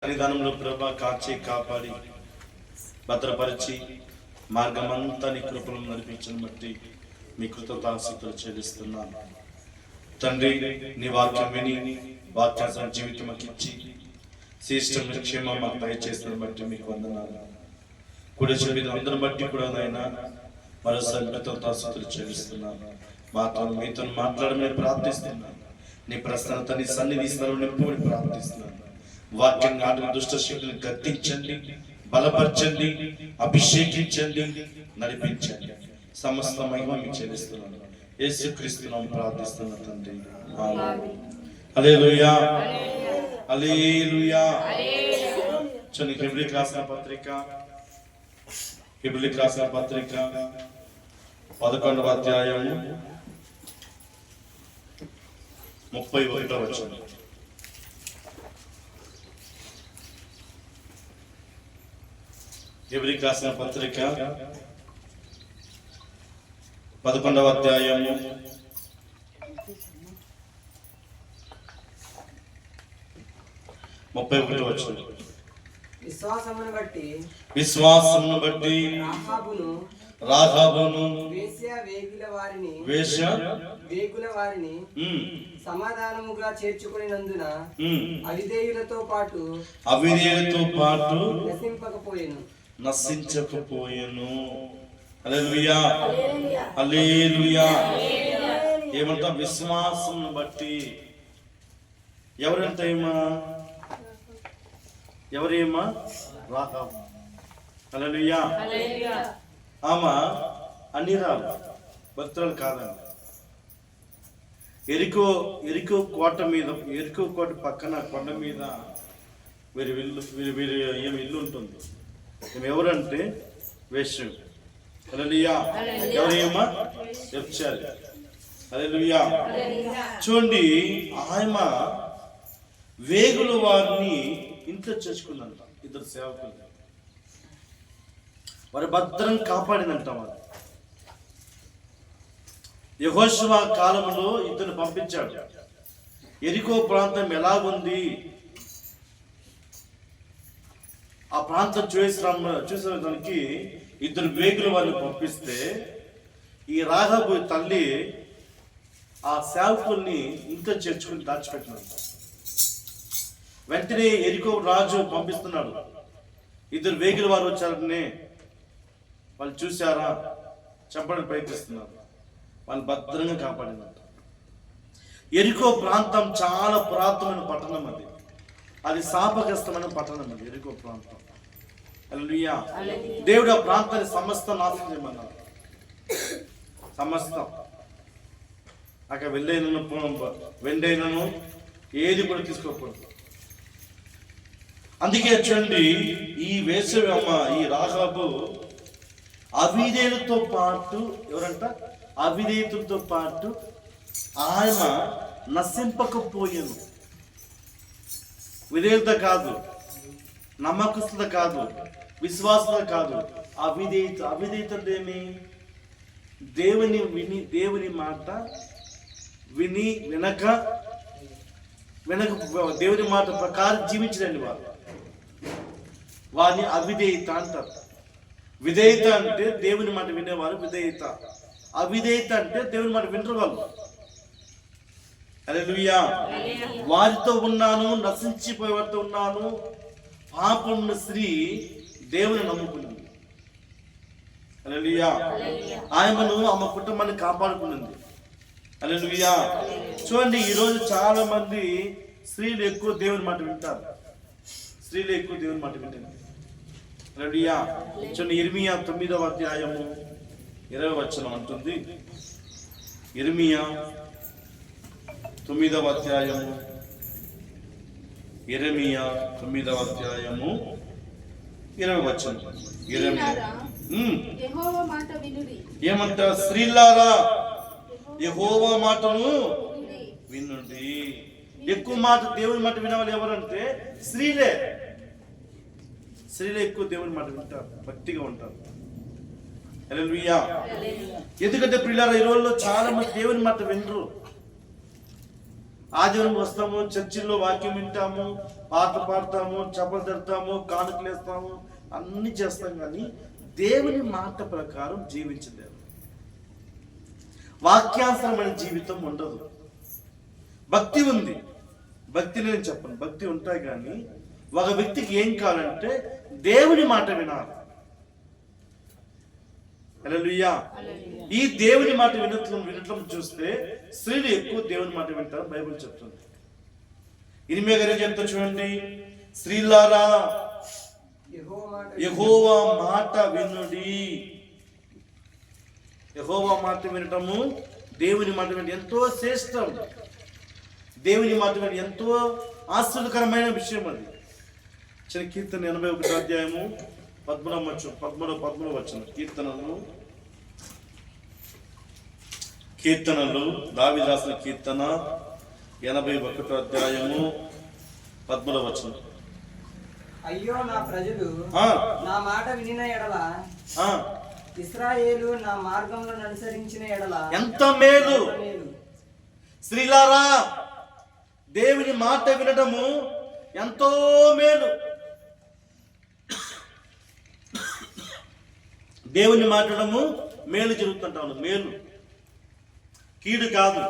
సన్నిధానంలో ప్రభా కాచి కాపాడి భద్రపరిచి మార్గమంతా నీ కృపలను నడిపించని బట్టి మీ కృతజ్ఞతాస్తుతులు చెల్లిస్తున్నాను తండ్రి. నీ వాక్యం విని వాక్యాసన జీవితం ఇచ్చి శ్రేష్ఠ క్షేమం మాకు దయచేస్తున్న బట్టి మీకు వందనాలు. కూడా చెప్పిన అందరిని బట్టి కూడా నాయన మరోసారి కృతజ్ఞతాస్తుతులు చెల్లిస్తున్నాను. మీతో మాట్లాడమని ప్రార్థిస్తున్నాను. నీ ప్రసన్నత నీ సన్నిధి స్థలం నింపుమని ప్రార్థిస్తున్నాను. వాక్యం నాటిన దుష్ట శక్తులను గద్దించండి, బలపరచండి, అభిషేకించండి, నడిపించండి. సమస్త మహిమ మీకు చెల్లిస్తున్నాను. యేసుక్రీస్తునామమున ప్రార్థిస్తున్నా తండ్రి, ఆమేన్. హల్లెలూయా, హల్లెలూయా. చూడండి, హెబ్రీయులకు రాసిన పత్రిక 11వ అధ్యాయము 31వ వచనం. హెబ్రీయులకు రాసిన పత్రిక 11వ అధ్యాయము 31వ వచనం. విశ్వాసమును బట్టి రాహాబును వేగుల వారిని సమాధానముగా చేర్చుకునినందున అవిధేయులతో పాటు నశించకపోయెను. హల్లెలూయా, హల్లెలూయా. ఏమంటా? విశ్వాసం బట్టి. ఎవరేమా? రాహాబు. హల్లెలూయా. ఆమె అన్నిరాలు, భక్తురాలు కాదండి. ఎరికో కోట పక్కన కొండ మీద వీరి ఏమి ఇల్లు ఉంటుంది. ఈమె ఎవరంటే వేశ్య. హల్లెలూయా. ఎవరేమా? వ్యభిచారి. హల్లెలూయా. చూడండి, ఆమె వేగుల వారిని ఇంట్లో చేసుకుందంట. ఇద్దరు సేవకులు వారి భద్రం కాపాడిందంట. వారు యెహోషువ కాలంలో ఇద్దరు పంపించాడు. ఎరికో ప్రాంతం ఎలాగుంది, ఆ ప్రాంతం చూసేదానికి ఇద్దరు వేగుల వారిని పంపిస్తే ఈ రాహాబు తల్లి ఆ సేవకుల్ని ఇంట్లో చేర్చుకుని దాచిపెట్టినాడు. వెంటనే ఎరికో రాజు పంపిస్తున్నాడు. ఇద్దరు వేగుల వారు వచ్చారని వాళ్ళు చూశారా, చంపడానికి ప్రయత్నిస్తున్నారు. వాళ్ళు భద్రంగా కాపాడినట్టు. ఎరికో ప్రాంతం చాలా పురాతనమైన పట్టణం. అది శాపగ్రస్తమైన పట్టణం. ఎరికో ప్రాంతం. హల్లెలూయా. దేవుడు ఆ ప్రాంతాన్ని సమస్త నాశనం చేయమన్నాడు. సమస్తం అక్కడ వెండైనను ఏది కూడా తీసుకోకూడదు. అందుకే చూడండి, ఈ వేసవి అమ్మ ఈ రాహాబు అవిధేయులతో పాటు, ఎవరంట? అవిధేయులతో పాటు ఆయన నశింపకపోయాను. విధేయత కాదు, నమ్మకస్తుత కాదు, విశ్వాసత కాదు, అవిధేయత ఏమి? దేవుని మాట విని వెనక దేవుని మాట ప్రకారం జీవించడండి వారిని అవిధేయత అంటారు. విధేయత అంటే దేవుని మాట వినేవారు విధేయత. అవిధేయత అంటే దేవుని మాట వినరు వాళ్ళు. హల్లెలూయా. వారితో ఉన్నాను, నశించిపోయే వారితో ఉన్నాను. పాపం స్త్రీ దేవుని నమ్ముకున్నది. హల్లెలూయా. ఆమెను ఆమె కుటుంబాన్ని కాపాడుకున్నది. హల్లెలూయా. చూడండి, ఈరోజు చాలా మంది స్త్రీలు ఎక్కువ దేవుని మాట వింటారు. హల్లెలూయా. చూడండి, ఇర్మియా 9వ అధ్యాయము 20వ వచనం అంటుంది. ఇర్మియా 9వ అధ్యాయము 20వ వచనం. ఏమంట? స్త్రీలారా, యెహోవా మాటను వినుడి. ఎక్కువ మాట దేవుని మాట వినవాలి ఎవరంటే స్త్రీలే ఎక్కువ దేవుని మాట వింటారు, భక్తిగా ఉంటారు. హల్లెలూయా. ఎందుకంటే ప్రియులారా, ఈ రోజుల్లో చాలా మంది దేవుని మాట వినరు. ఆదివారం వస్తాము, చర్చిల్లో వాక్యం వింటాము, పాట పాడతాము, చప్పలు తిడతాము, కానుకలు వేస్తాము, అన్ని చేస్తాం, కానీ దేవుని మాట ప్రకారం జీవించలేము. వాక్యానుసారమైన జీవితం ఉండదు. భక్తి ఉంది, భక్తి నేను చెప్పను, భక్తి ఉంటాయి, కానీ ఒక వ్యక్తికి ఏం కావాలంటే దేవుని మాట వినాలి. హల్లెలూయా. ఈ దేవుని మాట వినటం చూస్తే స్త్రీలు ఎక్కువ దేవుని మాట వింటారు బైబిల్ చెప్తుంది. ఇరిమియా గారు చెప్తా చూడండి, స్త్రీలారా యెహోవా మాట వినుడి. యెహోవా మాట వినటము, దేవుని మాట వినటం ఎంతో శ్రేష్టం. దేవుని మాట వినటం ఎంతో ఆశ్చర్యకరమైన విషయం. అది చిన్న కీర్తన 81వ అధ్యాయము 13వ వచనం. కీర్తనలు దావీదు రాసిన కీర్తన 81వ అధ్యాయము 13వ వచనం. అయ్యో నా ప్రజలు నా మాట వినిన ఎడల, ఇశ్రాయేలు నా మార్గంలో అనుసరించిన ఎడల ఎంత మేలు. స్త్రీలారా, దేవుని మాట వినడము ఎంతో మేలు. దేవుని మాట్లాడము మేలు జరుగుతుంటాను, మేలు, కీడు కాదు.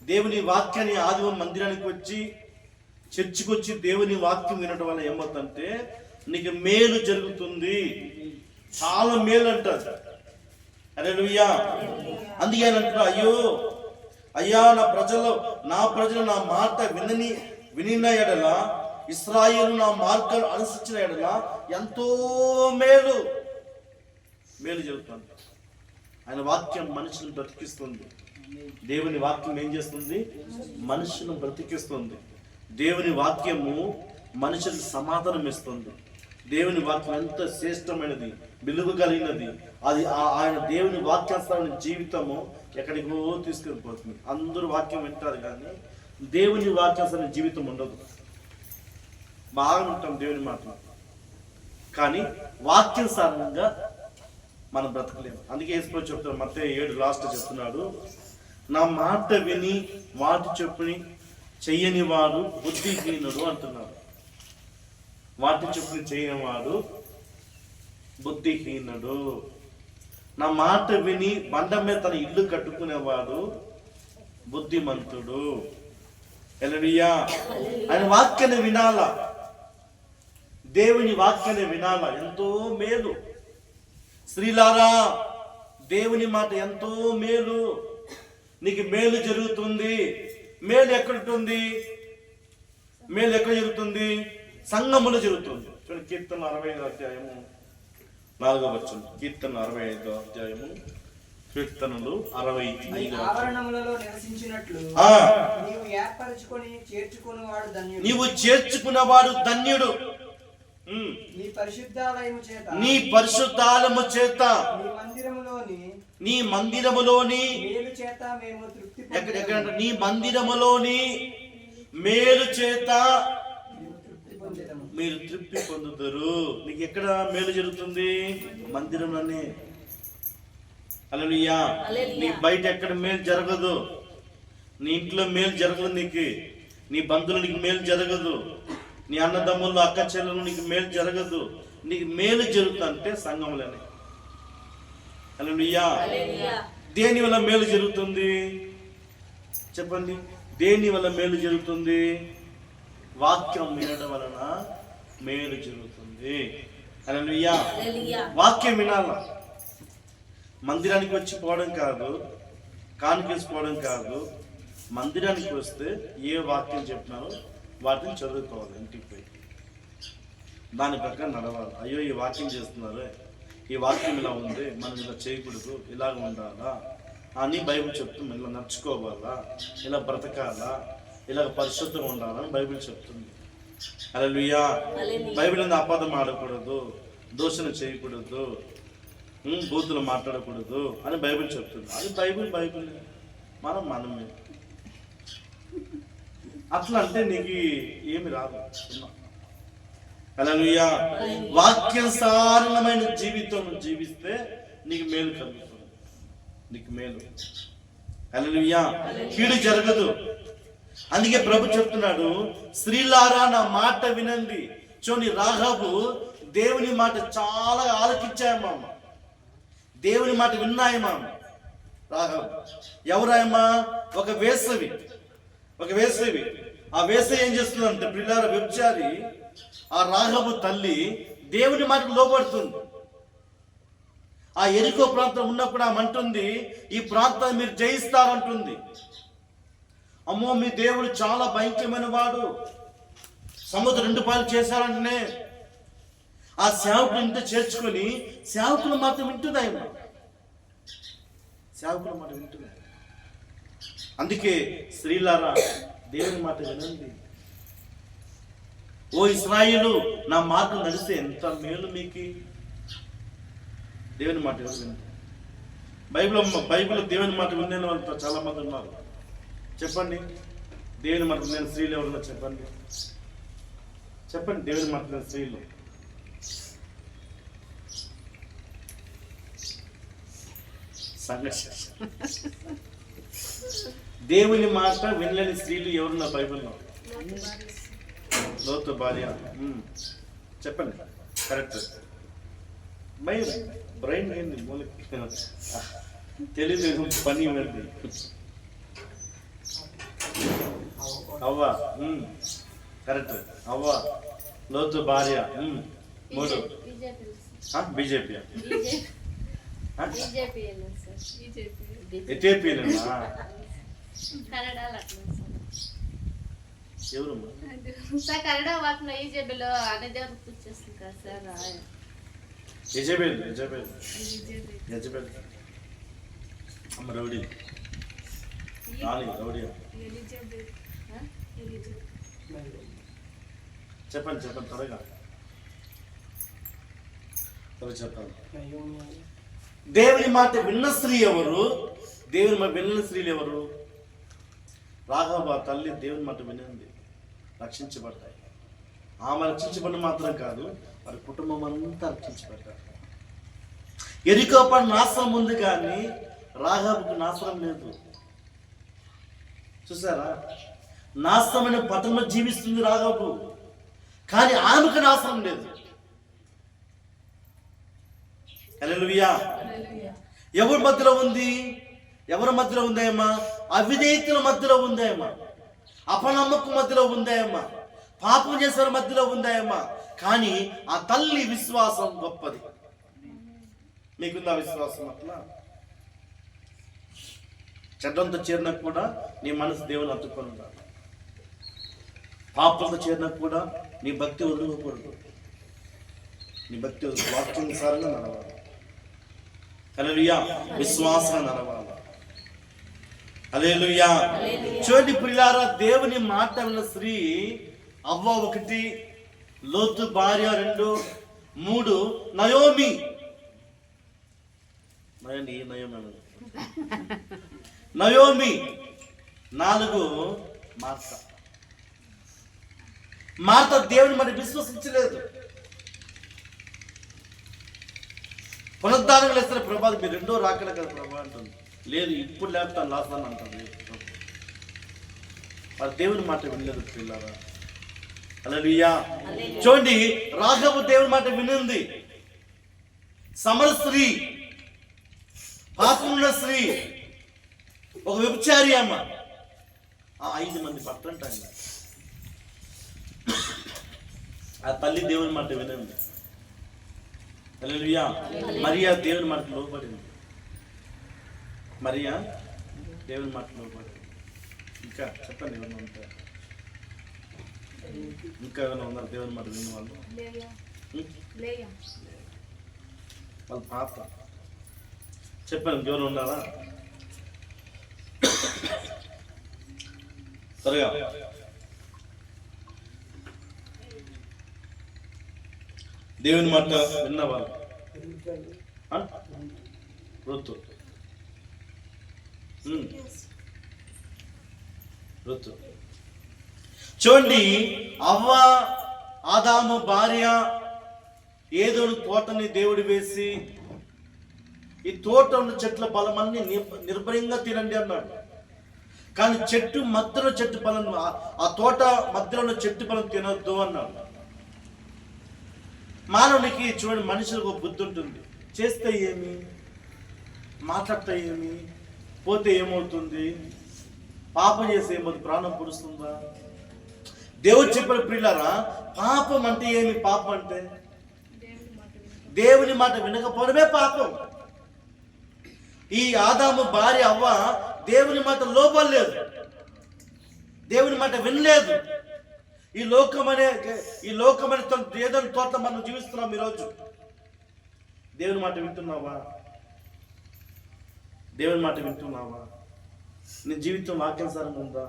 దేవుని వాక్యాన్ని ఆదివారం మందిరానికి వచ్చి, చర్చికి వచ్చి దేవుని వాక్యం వినడం వల్ల ఏమవుతుందంటే నీకు మేలు జరుగుతుంది, చాలా మేలు అంటారు. హల్లెలూయా. అందుకే అంటారు, అయ్యా నా ప్రజలు నా మాట వినిన ఎడల, ఇశ్రాయేలు నా మార్గాలు అనుసరించిన ఎడల ఎంతో మేలు జరుగుతుంది. ఆయన వాక్యం మనుషులను బ్రతికిస్తుంది. దేవుని వాక్యం ఏం చేస్తుంది? మనుషులను బ్రతికిస్తుంది. దేవుని వాక్యము మనుషులకు సమాధానం ఇస్తుంది. దేవుని వాక్యం ఎంత శ్రేష్టమైనది, విలువ కలిగినది. అది ఆయన దేవుని వాక్యానుసారమైన జీవితము ఎక్కడికో తీసుకెళ్ళిపోతుంది. అందరూ వాక్యం వింటారు, కానీ దేవుని వాక్యానుసారమైన జీవితం ఉండదు. బాగా ఉంటాం దేవుని మాట, కానీ వాక్యానుసారంగా మనం బ్రతకలేము. అందుకే యేసు చెప్తాడు, మత్తయి 7 లాస్ట్ చెప్తున్నాడు, నా మాట విని వాటి చొప్పుని చెయ్యని వాడు బుద్ధిహీనుడు అంటున్నాడు. వాటి చొప్పుని చేయని వాడు బుద్ధిహీనుడు. నా మాట విని బండ మీద తన ఇల్లు కట్టుకునేవాడు బుద్ధిమంతుడు. హల్లెలూయా. ఆయన వాక్యాన్ని వినాలా, దేవుని వాక్యాన్ని వినాలా, ఎంతో మేలు. స్త్రీలారా, దేవుని మాట ఎంతో మేలు. నీకు మేలు జరుగుతుంది. మేలు ఎక్కడుంటుంది? మేలు ఎక్కడ జరుగుతుంది? సంఘములో జరుగుతుంది. చూడండి, కీర్తన 65వ అధ్యాయము 4వ వచనం. కీర్తన 65వ అధ్యాయము, కీర్తనలు 65. ఆవరణములలో నివసించినట్లు నీవు ఏర్పరచుకొని చేర్చుకునేవాడు ధన్యుడు. నీవు చేర్చుకున్నవాడు ధన్యుడు. నీ పరిశుద్ధాలయము చేత నీ మందిరములోని మేలు చేత మేము తృప్తి పొందెదము. నీ మందిరములోని మేలు చేత మీరు తృప్తి పొందుతారు. నీకు ఎక్కడ మేలు జరుగుతుంది? మందిరంలోనే. హల్లెలూయా. నీ బయట ఎక్కడ మేలు జరగదు. నీ ఇంట్లో మేలు జరగదు. నీ బంధువులకు మేలు జరగదు. నీ అన్నదమ్ములు, అక్క చెల్లెలు నీకు మేలు జరగదు. నీకు మేలు జరుగుతుంటే సంఘంలోనే. హల్లెలూయా. దేని వల్ల మేలు జరుగుతుంది చెప్పండి? దేని వల్ల మేలు జరుగుతుంది? వాక్యం వినడం వలన మేలు జరుగుతుంది. హల్లెలూయా. వాక్యం వినాల. మందిరానికి వచ్చి పోవడం కాదు, కానుకేసిపోవడం కాదు. మందిరానికి వస్తే ఏ వాక్యం చెప్పినారో వాటిని చదువుకోవాలి. ఇంటికి పోయి దాని ప్రకారం నడవాలి. అయ్యో ఈ వాక్యం చేస్తున్నారు, ఈ వాక్యం ఇలా ఉంది, మనం ఇలా చేయకూడదు, ఇలాగ ఉండాలా అని బైబిల్ చెప్తుంది. ఇలా నడుచుకోవాలా, ఇలా బ్రతకాలా, ఇలా పరిశుద్ధంగా ఉండాలని బైబిల్ చెప్తుంది. హల్లెలూయా. బైబిల్ అనేది అబద్ధం ఆడకూడదు, దోషణ చేయకూడదు, బూతులు మాట్లాడకూడదు అని బైబిల్ చెప్తుంది. అది బైబిల్ మనమే. అట్లా అంటే నీకు ఏమి రాదు. హల్లెలూయా. వాక్యానుసారమైన జీవితం జీవిస్తే నీకు మేలు కలుగుతుంది. నీకు మేలు. హల్లెలూయా. కీడు జరగదు. అందుకే ప్రభు చెప్తున్నాడు, స్త్రీలారా నా మాట వినండి. చూడండి, రాహాబు దేవుని మాట చాలా ఆలకించాయమ్మా, దేవుని మాట విన్నాయమ్మా. రాహాబు ఎవరాయమ్మా? ఒక వేసవి. ఆ వేసవి ఏం చేస్తుందంటే పిల్లార వ్యభిచారి, ఆ రాహాబు తల్లి దేవుని మాటకు లోబడుతుంది. ఆ ఎరికో ప్రాంతం ఉన్నప్పుడు ఆమె అంటుంది, ఈ ప్రాంతాన్ని మీరు జయిస్తారంటుంది. అమ్మో, మీ దేవుడు చాలా భయంకరమైన వాడు, సముద్రం 2 పాలు చేశారంటనే ఆ సేవకులు ఇంత చేర్చుకొని సేవకులు మాత్రం వింటున్నాయమ్మా, సేవకుల మాట వింటున్నాయి. అందుకే స్త్రీలారా దేవుని మాట వినండి. ఓ ఇశ్రాయేలు, నా మార్గం నడిస్తే ఎంత మేలు మీకు. దేవుని మాట వినండి. బైబిల్ దేవుని మాట వినే వాళ్ళతో చాలా మంది ఉన్నారు. చెప్పండి, దేవుని మాట వినే స్త్రీలు ఎవరన్నా చెప్పండి. దేవుని మాట వినే స్త్రీలు. దేవుని మాట వినలేని స్త్రీలు ఎవరున్నా బైబిల్లో? లోతు భార్య. చెప్పండి, కరెక్ట్. బ్రెయిన్ ఏంది మూలకి తెలియదు, పని ఉంది. అవ్వ, కరెక్ట్. అవ్వ, లోతు భార్య. 3 బీజేపీ. ఎథియోపియా. ఎవరమ్మా? కన్నడ వాటిలో ఈజేబీలో అనే దేవుడు పూజ చేస్తుంది కదా సార్. యజబేల్ అమ్మ రౌడీ రౌడీ. చెప్పండి త్వరగా చెప్పండి. దేవుని మాట విన్న స్త్రీ ఎవరు? దేవుని మాట విన్న స్త్రీలు ఎవరు? రాహాబు తల్లి దేవుని మాట వినండి, రక్షించబడ్డాయి. ఆమె రక్షించబడిన మాత్రం కాదు, వారి కుటుంబం అంతా రక్షించబడ్డారు. ఎరికో పని నాశనం ఉంది కానీ రాహాబుకు నాశనం లేదు. చూసారా, నాశనమైన పట్టణంలో జీవిస్తుంది రాహాబు, కానీ ఆమెకు నాశనం లేదు. హల్లెలూయా. ఎవరి మధ్యలో ఉంది? ఎవరి మధ్యలో ఉందాయమ్మా? అవిధేయతల మధ్యలో ఉందాయమ్మా, అపనమ్మకం మధ్యలో ఉందాయమ్మా, పాపం చేసే మధ్యలో ఉందాయమ్మా. కానీ ఆ తల్లి విశ్వాసం గొప్పది. మీకుందా విశ్వాసం? అట్లా చెడ్డంతో చేరినా కూడా నీ మనసు దేవుని అతుక్కొని ఉండాలి. పాపంతో చేరినా కూడా నీ భక్తి వదులుకోకూడదు. నీ భక్తి వాక్యానుసారంగా నడవాలి. హల్లెలూయా. విశ్వాసంగా నడవాలి. హల్లెలూయా. చూడండి ప్రియులారా, దేవుని మాట విన్న స్త్రీ అవ్వ 1, లోతు భార్య 2, 3 నయోమి. నయోమి 4 మార్త దేవుని మరి విశ్వసించలేదు. పునరుద్ధానం లేస్తారు, ప్రభా మీరు 2వ రాకడ కదా ప్రభా అంటుంది. లేదు, ఇప్పుడు లేపుతాను లాస్తాను అంటుంది. మరి దేవుని మాట వినలేదు పిల్లరా. హల్లెలూయా. చూడండి, రాఘవు దేవుని మాట వినింది. సమర స్త్రీ, పాపమున్న స్త్రీ, ఒక వ్యభిచారి అమ్మ. 5 మంది భర్తలు అంట. ఆ తల్లి దేవుని మాట వినండి. హల్లెలూయా. మరియా దేవుని మాట లోబడింది. మరియా దేవుని మాట లోబడింది. ఇంకా చెప్పండి, ఏమన్నా ఉంటారు? ఇంకా ఏమైనా ఉన్నారు దేవుని మాట విన్న వాళ్ళు? వాళ్ళ పాప. చెప్పండి, ఎవరు ఉన్నారా? త్వరగా. దేవుని మాట విన్నవాళ్ళు ఋతు. చూడండి, అవ్వ ఆదాము భార్య ఏదోని తోటని దేవుడు వేసి, ఈ తోట ఉన్న చెట్ల బలమన్నీ నిర్భయంగా తినండి అన్నాడు. కానీ చెట్టు మధ్యలో చెట్టు ఫలం, ఆ తోట మధ్యలో చెట్టు ఫలం తినొద్దు అన్నాడు. మానవునికి చూడండి, మనుషులకు ఒక బుద్ధి ఉంటుంది. చేస్తే ఏమి, మాట్లాడితే ఏమి, పోతే ఏమవుతుంది, పాపం చేస్తే ఏమవుతుంది, ప్రాణం పుడుస్తుందా? దేవుడు చెప్పిన ప్రియులారా, పాపం అంటే ఏమి? పాపం అంటే దేవుని మాట వినకపోవడమే పాపం. ఈ ఆదాము భార్య అవ్వ దేవుని మాట లోబడలేదు, దేవుని మాట వినలేదు. ఈ లోకమనే ఏదైనా తోట మనం జీవిస్తున్నాం. ఈరోజు దేవుని మాట వింటున్నావా? దేవుని మాట వింటున్నావా? నీ జీవితం వాక్యానుసారంగా ఉందా?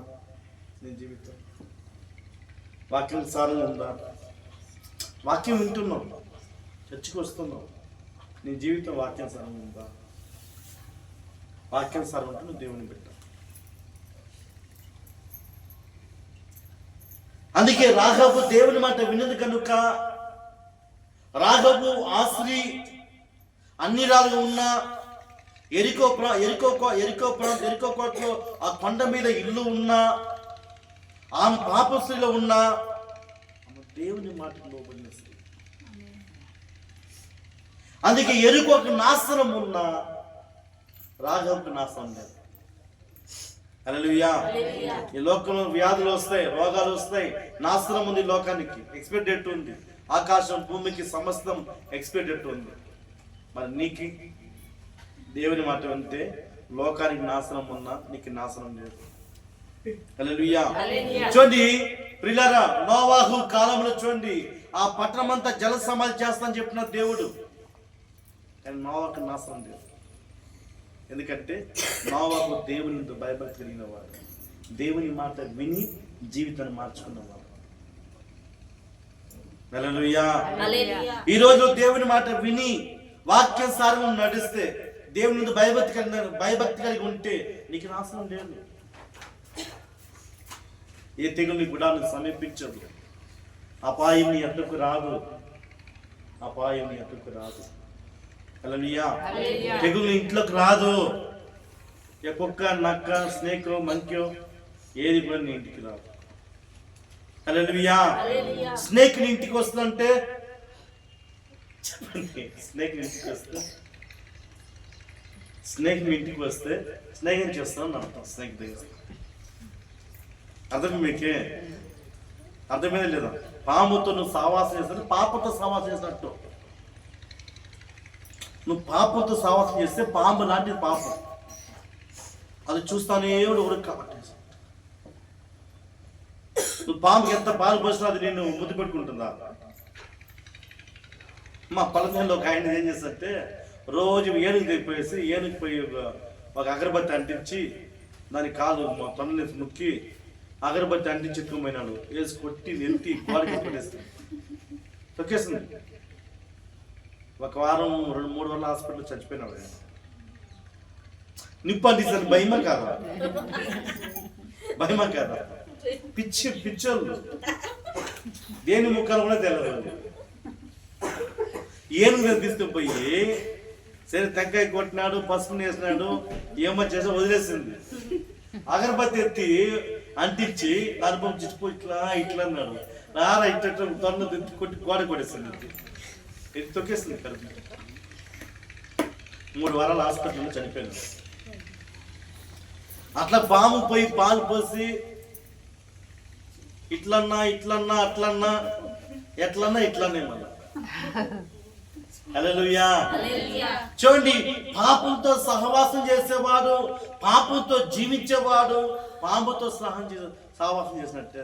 నీ జీవితం వాక్యానుసారంగా ఉందా? వాక్యం వింటున్నావు, చర్చికి వస్తున్నావు, నీ జీవితం వాక్యానుసారంగా ఉందా? వాక్యానుసారం ఉంటే నువ్వు దేవుని బిడ్డ. అందుకే రాఘబు దేవుని మాట వినదు కనుక, రాఘబు ఆశ్రీ అన్ని రాళ్ళుగా ఉన్న ఎరికో కోటలో ఆ కొండ మీద ఇల్లు ఉన్నా, ఆమె పాపశ్రీలో ఉన్నా, ఆమె దేవుని మాటకు లోబడిన స్త్రీ. అందుకే ఎరికోకు నాశనం ఉన్నా, రాఘవుకు నాశనం లేదు. హల్లెలూయా. ఈ లోకంలో వ్యాధులు వస్తాయి, రోగాలు వస్తాయి, నాశనం ఉంది లోకానికి, ఎక్స్పైర్ డేట్ ఉంది. ఆకాశం భూమికి సమస్తం ఎక్స్పైర్ డేట్ ఉంది. మరి నీకు దేవుని మాట వింటే లోకానికి నాశనం ఉన్నా నీకు నాశనం లేదు. హల్లెలూయా. చూడండి ప్రియులారా, నోవాహు కాలంలో చూడండి, ఆ పట్టణం అంతా జల సమాధి చేస్తానని చెప్పిన దేవుడు, కానీ నోవాహుకు నాశనం లేదు. ఎందుకంటే నోవాహు దేవునితో భయభక్తి కలిగిన వాడు, దేవుని మాట విని జీవితాన్ని మార్చుకున్నవాడు. హల్లెలూయా. ఈరోజు దేవుని మాట విని వాక్యానుసారం నడిస్తే, దేవుని భయభక్తి కలిగి ఉంటే నీకు నాశనం లేదు. ఏ తెగులు నీ గుడాన్ని సమీపించదు, అపాయం నీ అడ్డుకు రాదు, అపాయం నీ అడ్డుకు రాదు. హల్లెలూయా. తెగులు నీ ఇంట్లోకి రాదు. కుక్క, నక్క, స్నేక్, మంక్యో ఏది కూడా నీ ఇంటికి రాదు. హల్లెలూయా. స్నేక్ నీ ఇంటికి వస్తుందంటే చెప్పండి, స్నేక్ నీ ఇంటికి వస్తే, స్నేక్ మీ ఇంటికి వస్తే స్నేహం చేస్తాను అర్థం. స్నేక్ దగ్గర అర్థం మీకే అర్థమే లేదా? పాముతో నువ్వు సావాసం చేస్తే పాపతో సావాసం చేసినట్టు. నువ్వు పాపంతో సావాసం చేస్తే పాము లాంటిది పాపం. అది చూస్తానే ఉరికి కాబట్టి నువ్వు పాముకి ఎంత పాలు పోసినా అది నేను ముద్దు పెట్టుకుంటుందా? మా పల్లెల్లో ఒక ఆయన ఏం చేస్తారంటే, రోజు ఏనుగు తెగిపోయేసి ఏనుగు పోయి ఒక అగరబత్తి అంటించి దాని కాలు మా తొండలు నొక్కి అగరబత్తి అంటించి ఎత్తుకుపోయినాడు. వేసి కొట్టి నెత్తి గోడకి కొట్టేస్తుంది, తొక్కేస్తుంది. ఒక వారం 2-3 వారాలు హాస్పిటల్ చచ్చిపోయినాడు. నిప్పు అంటించారు. భయమా కాదా? భయమా కాదా? పిచ్చోళ్ళు దేని ముక్కలు కూడా తెలియదు. ఏనుగు తీసుకుపోయి సరే తెంకాయ కొట్టినాడు, పసుపుని వేసినాడు, ఏమో చేసి వదిలేసింది. అగరబత్తి ఎత్తి అంటించి అనుభవం చిచ్చిపోయి ఇట్లా అన్నాడు. రారా ఇట్లా తొండ కొట్టి గోడ కొట్టేసింది, ఎత్తి తొక్కేసింది కడుపు. 3 వారాలు హాస్పిటల్లో చనిపోయింది. అట్లా పాము పోయి పాలు పోసి ఇట్లన్నా అట్లన్నా ఎట్లన్నా ఇట్లనే మళ్ళా. హల్లెలూయా. చూడండి, పాపంతో సహవాసం చేసేవాడు, పాపంతో జీవించేవాడు పాముతో సహవాసం చేసినట్టే.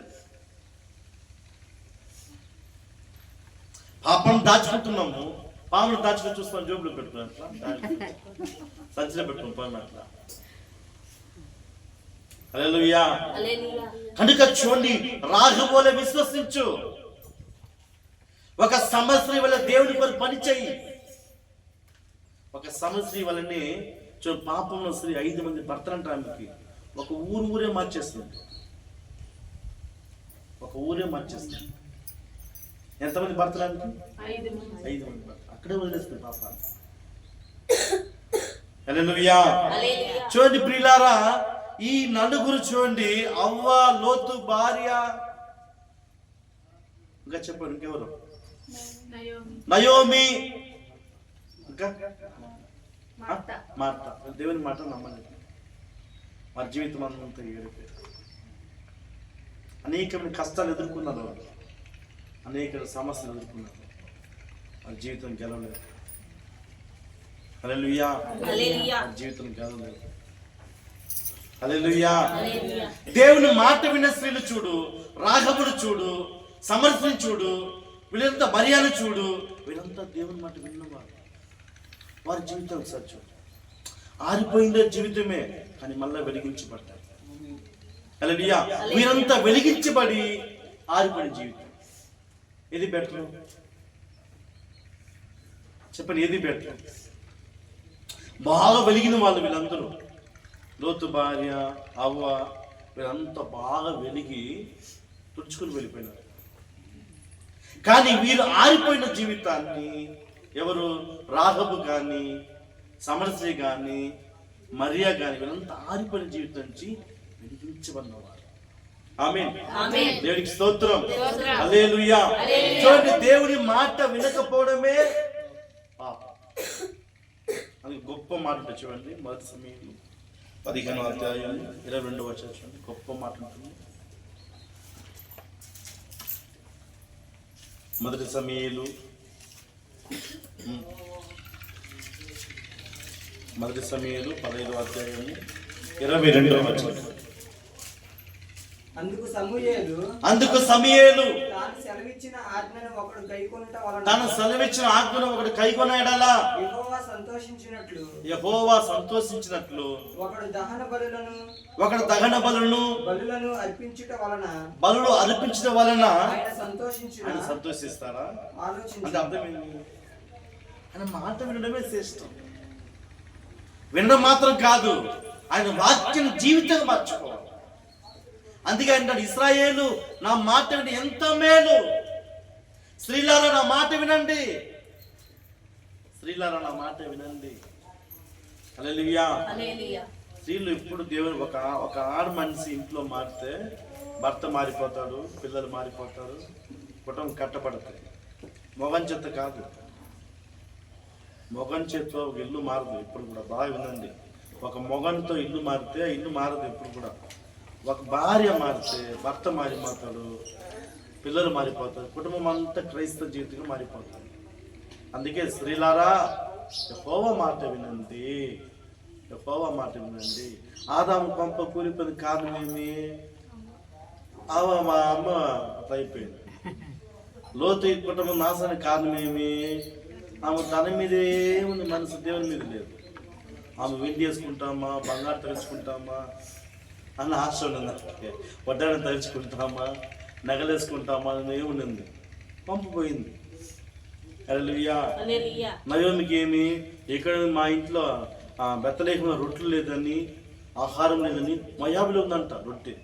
పాపం దాచుకుంటున్నాము, పామును దాచుకుని చూస్తాం, జోబులో పెట్టుకుని అట్లా సంచిలో పెట్టుకుని పాము అట్లా. హల్లెలూయా. కనుక చూడండి, రాఘవోలే విశ్వసించు. ఒక సమస్య వల్ల దేవుని కొరకు పని చెయ్యి. ఒక సమస్య వల్లనే పాపంలో స్త్రీ 5 మంది భర్తలంట. ఆమెకి ఒక ఊరే మార్చేస్తుంది, ఒక ఊరే మార్చేస్తుంది. ఎంతమంది భర్తలు ఆమెకి? 5 మంది భర్తలు. అక్కడే వదిలేస్తుంది పాపాన్ని. హల్లెలూయా. చూడండి ప్రియులారా, ఈ నలుగురు చూడండి, అవ్వ, లోతు భార్య, ఇంకా చెప్పండి ఇంకెవరు, నయోమి, ఇంకా మార్త. దేవుని మాట నమ్మలేదు, వారి జీవితం అంతా ఏడిపోయారు. అనేకమైన కష్టాలు ఎదుర్కొన్నారు వాళ్ళు, అనేక సమస్యలు ఎదుర్కొన్నారు, వారి జీవితం గెలవలేదు. హల్లెలూయా, జీవితం గెలవలేదు. హల్లెలూయా. దేవుని మాట విన్న స్త్రీలు చూడు, రాఘవులు చూడు, సమర్థని చూడు, వీళ్ళంతా మరియాను చూడు, వీళ్ళంతా దేవుని మాట విన్నవారు. వారి జీవితం ఒకసారి చూడు, ఆరిపోయిందే జీవితమే, కానీ మళ్ళా వెలిగించబడ్డారు. హల్లెలూయా. వీరంతా వెలిగించబడి ఆరిపోయిన జీవితం. ఏది బెటర్ చెప్పండి, ఏది బెటర్? బాగా వెలిగిన వాళ్ళు వీళ్ళందరూ, లోతు భార్య, అవ్వ, వీళ్ళంతా బాగా వెలిగి తుడుచుకుని వెళ్ళిపోయినారు. కానీ వీరు ఆరిపోయిన జీవితాన్ని ఎవరు, రాఘబు కానీ, సమరశ్రీ కానీ, మరియా కానీ, వీళ్ళంతా ఆరిపోయిన జీవితం నుంచి వెలిగించబడినవారు. ఆమేన్. దేవునికి స్తోత్రం. హల్లెలూయా. చూడండి, దేవుని మాట వినకపోవడమే పాపం. అది గొప్ప మాట ఉంటుంది చూడండి. మొదటి సమయంలో 15వ అధ్యాయం 22వ వచనం చూడండి, గొప్ప మాట ఉంటుంది. మొదటి సమయంలో 15వ అధ్యాయం 22వ వచనం. అందుకు సమూయేలు తాను సెలవిచ్చిన ఆజ్ఞను ఒకడు కైకొనెడలా యెహోవా సంతోషించినట్లు ఒకడు దహన బలులను బలులు అర్పించట వలన ఆయన సంతోషిస్తారా? అంటే అర్థమైంది, ఆయన మాట వినడమే శ్రేష్టం. వినడం మాత్రం కాదు, ఆయన వాక్యం జీవితంగా మార్చుకోవాలి. అందుకే అంటాడు, ఇశ్రాయేలు నా మాట విని ఎంత మేలు, స్త్రీలారా నా మాట వినండి, స్త్రీలారా నా మాట వినండి. హల్లెలూయా. స్త్రీలు ఎప్పుడు దేవుని ఒక ఆడ మనిషి ఇంట్లో మారితే భర్త మారిపోతాడు, పిల్లలు మారిపోతారు, కుటుంబం కట్టబడతాయి. మొగం చేత కాదు, మొగం చేతితో ఒక ఇల్లు మారదు ఇప్పుడు కూడా. బాగా వినండి, ఒక మొగంతో ఇల్లు మారితే ఆ ఇల్లు మారదు ఇప్పుడు కూడా. ఒక భార్య మారితే భర్త మారిపోతాడు, పిల్లలు మారిపోతారు, కుటుంబం అంతా క్రైస్తవ జీవితంగా మారిపోతారు. అందుకే స్త్రీలారా యెహోవా మాట వినండి, యెహోవా మాట వినండి. ఆదాము పంప కూలిపోయిన కారణం ఏమి? మా అమ్మ అయిపోయింది. లోతు కుటుంబం నాశనానికి కారణం ఏమి? ఆమె తన మీదే ఉంది, మనసు దేవుని మీద లేదు. ఆమె వెండి వేసుకుంటామా, బంగారు తలుచుకుంటామా అన్న ఆశ ఉన్నది, వడ్డాన్ని తలుచుకుంటామా, నగలేసుకుంటామా అని ఏముంది, పంపిపోయింది. హల్లెలూయా. నయోమికి ఏమి, ఇక్కడ మా ఇంట్లో బెత్తలేకుండా రొట్టెలు లేదని, ఆహారం లేదని, మయాబిలో ఉందంట రొట్టె,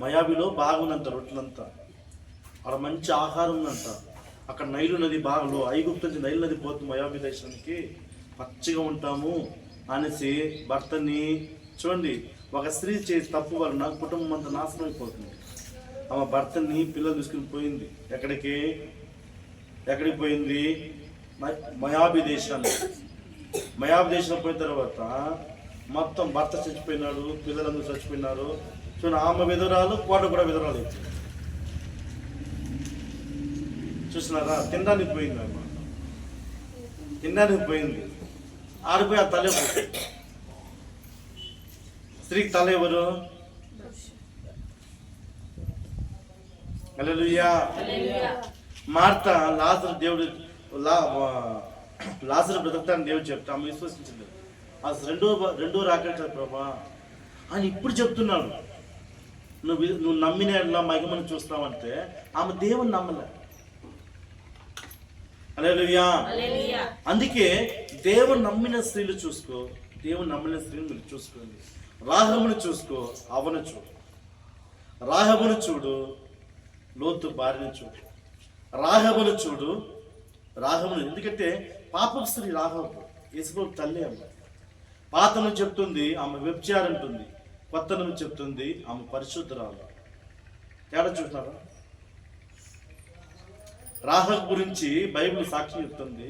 మయాబిలో బాగుందంట రొట్టెలంతా, అక్కడ మంచి ఆహారం ఉందంట. అక్కడ నైలు నది బాగా, ఐగుప్తు నుంచి నైలు నది పోతుంది మయాబి దేశానికి, పచ్చిగా ఉంటాము అనేసి భర్తని చూడండి. ఒక స్త్రీ చేసి తప్పు వలన కుటుంబం అంతా నాశనం అయిపోతుంది. ఆమె భర్తని పిల్లలు తీసుకుని పోయింది. ఎక్కడికి పోయింది? మయాబి దేశాన్ని. మయాబి దేశంలో పోయిన తర్వాత మొత్తం భర్త చచ్చిపోయినాడు, పిల్లలందరూ చచ్చిపోయినారు. చూడండి, ఆమె విధురాలు, కోట కూడా విధురాలు అయిపోయింది. చూసినారా? తినడానికి పోయింది అమ్మ, తినడానికి పోయింది, ఆడిపోయి ఆ తలే పోతుంది. స్త్రీకి తల ఎవరు? హల్లెలూయా. మార్త లాజరు దేవుడు లాజరు బ్రతుకుతాను దేవుడు చెప్తా, ఆమె విశ్వసించింది. అసలు రెండో రాకట ప్రభా అని ఇప్పుడు చెప్తున్నాడు. నువ్వు నమ్మిన మహిమను చూస్తావంటే ఆమె దేవుని నమ్మలే. హల్లెలూయా. అందుకే దేవుని నమ్మిన స్త్రీలు చూసుకో, దేవుని నమ్మిన స్త్రీలు మీరు చూసుకోండి. రాహబును చూసుకో, అవను చూడు. రాహబును చూడు, లోతు భార్యను చూడు. రాహబును చూడు, రాహబును. ఎందుకంటే పాపపు స్త్రీ రాహబు, యేసుప్రభు తల్లి అమ్మ. పాతను చెప్తుంది ఆమె వ్యభిచారి అంటుంది, కొత్తను చెప్తుంది ఆమె పరిశుద్ధురాలు. తేడా చూస్తున్నారా? రాహబ్ గురించి బైబిల్ సాక్షి చెప్తుంది,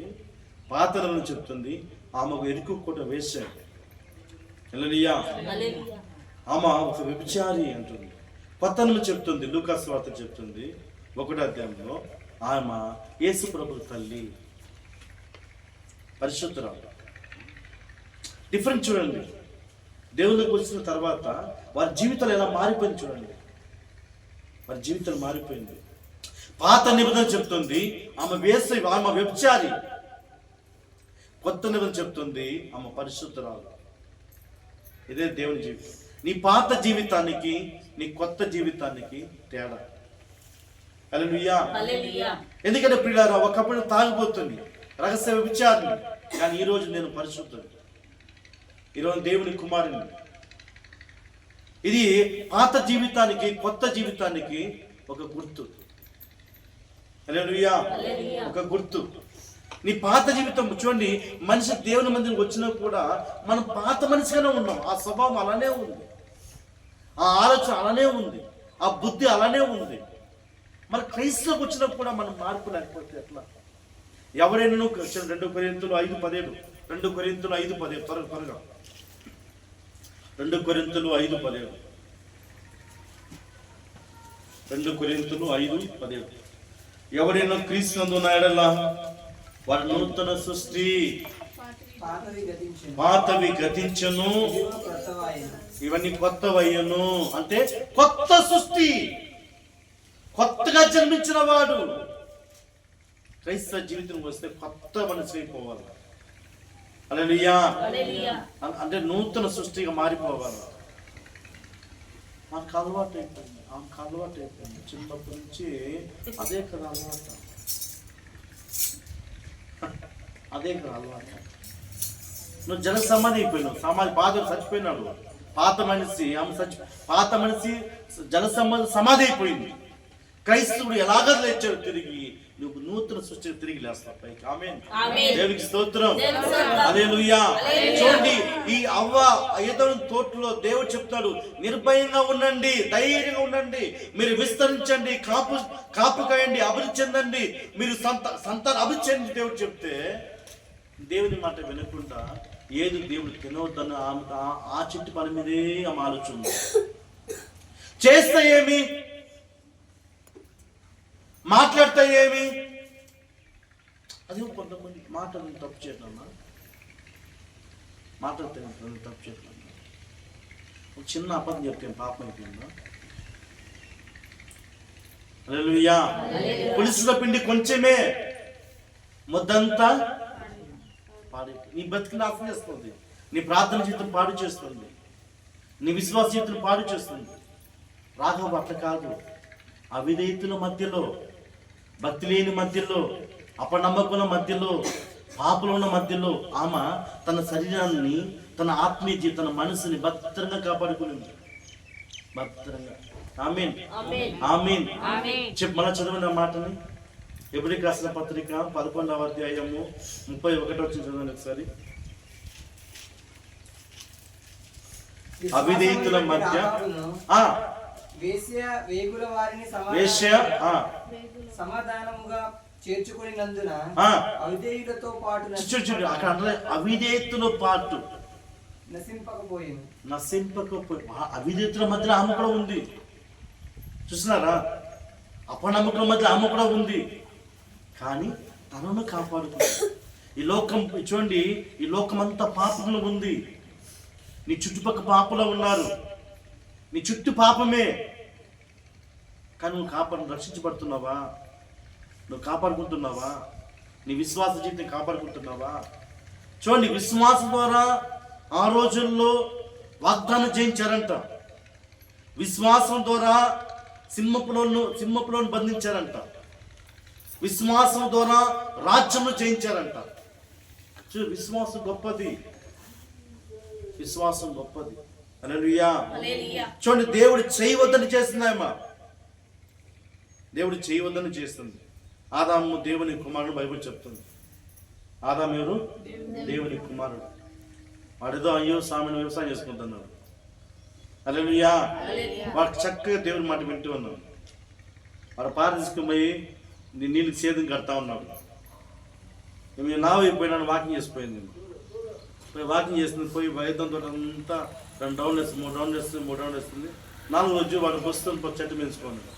పాతలను చెప్తుంది ఆమెకు ఇరుక్కుట వేశాడు. హల్లెలూయా. ఆమె ఒక వ్యభిచారి అంటుంది. కొత్తను చెప్తుంది, లూకాసు వార్త చెప్తుంది 1వ అధ్యాయంలో ఆమె యేసు ప్రభువు తల్లి, పరిశుద్ధురాలు. డిఫరెంట్ చూడండి. దేవునికి వచ్చిన తర్వాత వారి జీవితాలు ఎలా మారిపోయింది చూడండి. వారి జీవితాలు మారిపోయింది. పాత నిబంధన చెప్తుంది ఆమె ఆమె వ్యభిచారి. కొత్త నిబంధన చెప్తుంది ఆమె పరిశుద్ధురాలు. ఇదే దేవుని జీవితం. నీ పాత జీవితానికి నీ కొత్త జీవితానికి తేడా. హల్లెలూయా. ఎందుకంటే ప్రియులారా, ఒకప్పుడు తాగిపోతుంది, రహస్య వ్యభిచారిని, కానీ ఈరోజు నేను పరిశుద్ధుడు, ఈరోజు దేవుని కుమారుని. ఇది పాత జీవితానికి కొత్త జీవితానికి ఒక గుర్తు. హల్లెలూయా. ఒక గుర్తు. నీ పాత జీవితం చూడండి, మనిషి దేవుని మందిరికి వచ్చినా కూడా మనం పాత మనిషిగానే ఉన్నాం. ఆ స్వభావం అలానే ఉంది, ఆ ఆలోచన అలానే ఉంది, ఆ బుద్ధి అలానే ఉంది. మన క్రైస్తవులకు వచ్చినా కూడా మనం మార్పు లేకపోతే ఎట్లా? ఎవరైనా 2 కొరింథీయులు 5:17, 2 కొరింథీయులు 5:17, త్వరగా 2 కొరింథీయులు 5:17, 2 కొరింథీయులు 5:17. ఎవరైనా క్రీస్తునందు ఉన్న యెడల వారు నూతన సృష్టి, పాతవి గతించును, ఇవన్నీ కొత్తవయ్యను. అంటే కొత్త సృష్టి, కొత్తగా జన్మించిన వాడు. క్రైస్తవ జీవితం వస్తే కొత్త మనిషి అయిపోవాలి. హల్లెలూయా. అంటే నూతన సృష్టిగా మారిపోవాలి. మనకు అలవాటు అయిపోయింది, ఆమెకు అలవాటు అయిపోయింది. చిన్నప్పటి నుంచి అదే కదా అలవాటు, అదే కదా అలవాటు. నువ్వు జన సమాధి అయిపోయినావు. సమాధి బాధలు చచ్చిపోయినాడు. పాత మనిషి జన సమాధి అయిపోయింది. క్రైస్తవుడు ఎలాగ లేచాడు తిరిగి, నువ్వు నూతన సృష్టికి తిరిగి లేస్తావు పైకి. ఆమేన్. దేవునికి స్తోత్రం. హల్లెలూయా. చూడండి, ఈ అవ్వ ఏదోని తోటలో దేవుడు చెప్తాడు, నిర్భయంగా ఉండండి, ధైర్యంగా ఉండండి, మీరు విస్తరించండి, కాపు కాయండి, అభివృద్ధి చెందండి, మీరు సంతాన అభివృద్ధి చెంది దేవుడు చెప్తే, దేవుని మాట వినకుండా ఏది దేవుడు తినవద్దన్న ఆ చెట్టు పని మీదే ఆమె ఆలోచన. చేస్తే ఏమి, మాట్లాడితే ఏమి? అది కొంతమంది మాటలు తప్పు చేయట్లన్నా, మాట్లాడితే తప్పు చేయట్లన్నా. ఒక చిన్న అబద్ధం చెప్తే పాపం అయిపోయిందా? హల్లెలూయా. పులుసుల పిండి కొంచెమే, ముద్దంతా పాడి. నీ బతికి నాశనం చేస్తుంది, నీ ప్రార్థన జీవితం పాడు చేస్తుంది, నీ విశ్వాస జీవితం పాడు చేస్తుంది. రాఘవ అట్ల కాదు. అవిధేయతుల మధ్యలో, భక్తి లేని మధ్యలో, అపనమ్మకుల మధ్యలో, పాపలు ఉన్న మధ్యలో ఆమె తన శరీరాన్ని, తన ఆత్మీయ జీవితం, తన మనసుని భద్రంగా కాపాడుకునింది. భద్రంగా. ఆమేన్. ఆమేన్. చెప్పు, మళ్ళా చదవండి ఆ మాటని. ఎబ్రీయులకు రాసిన పత్రిక 11వ అధ్యాయము 31 వచ్చిన చదవండి ఒకసారి. అవిధేయతుల మధ్య సమాధానముగా చేర్చుకునినందున అవిధేయులతో పాటు అవిధేయతుల పాటు నశింపకపోయి అవిధేయతుల మధ్య ఆమె కూడా ఉంది. చూసినారా? అపనమ్మకుల మధ్య ఆమె కూడా ఉంది. కానీ తనను కాపాడుకుంది. ఈ లోకం చూడండి, ఈ లోకం అంతా పాపంలో ఉంది. నీ చుట్టుపక్కల పాపలో ఉన్నారు, నీ చుట్టూ పాపమే. కానీ నువ్వు రక్షించబడుతున్నావా? నువ్వు కాపాడుకుంటున్నావా? నీ విశ్వాస జీవితం కాపాడుకుంటున్నావా? చూడండి, విశ్వాసం ద్వారా ఆ రోజుల్లో వాగ్దానం చేయించారంట. విశ్వాసం ద్వారా సింహపులను బంధించారంట. విశ్వాసం ద్వారా రాజ్యమును చేయించారంట. విశ్వాసం గొప్పది, విశ్వాసం గొప్పది. హల్లెలూయా. చూడండి, దేవుడు చేయవద్దని చేస్తుందేమో, దేవుడు చేయవద్దని చేస్తుంది. ఆదాము దేవుని కుమారుడు బైబిల్ చెప్తుంది. ఆదాము ఎవరు? దేవుని కుమారుడు. వాడేదో అయ్యో సామెను వ్యవసాయం చేసుకుంటున్నాడు. హల్లెలూయా. వాడు చక్కగా దేవుని మాట వింటూ ఉన్నాడు. వాడు పార తీసుకుని పోయి నీళ్ళు సేదం కడతా ఉన్నాడు. నేను నావు అయిపోయినాను, వాకింగ్ చేసిపోయింది. పోయి వాకింగ్ చేస్తుంది, పోయి వైద్యంతో అంతా 2 రౌండ్లు వేస్తుంది, 3 రౌండ్లు వేస్తుంది, 3 రౌండ్లు వేస్తుంది. 4 రోజు వాడు వస్తుంది, చెట్టు మించుకున్నాడు.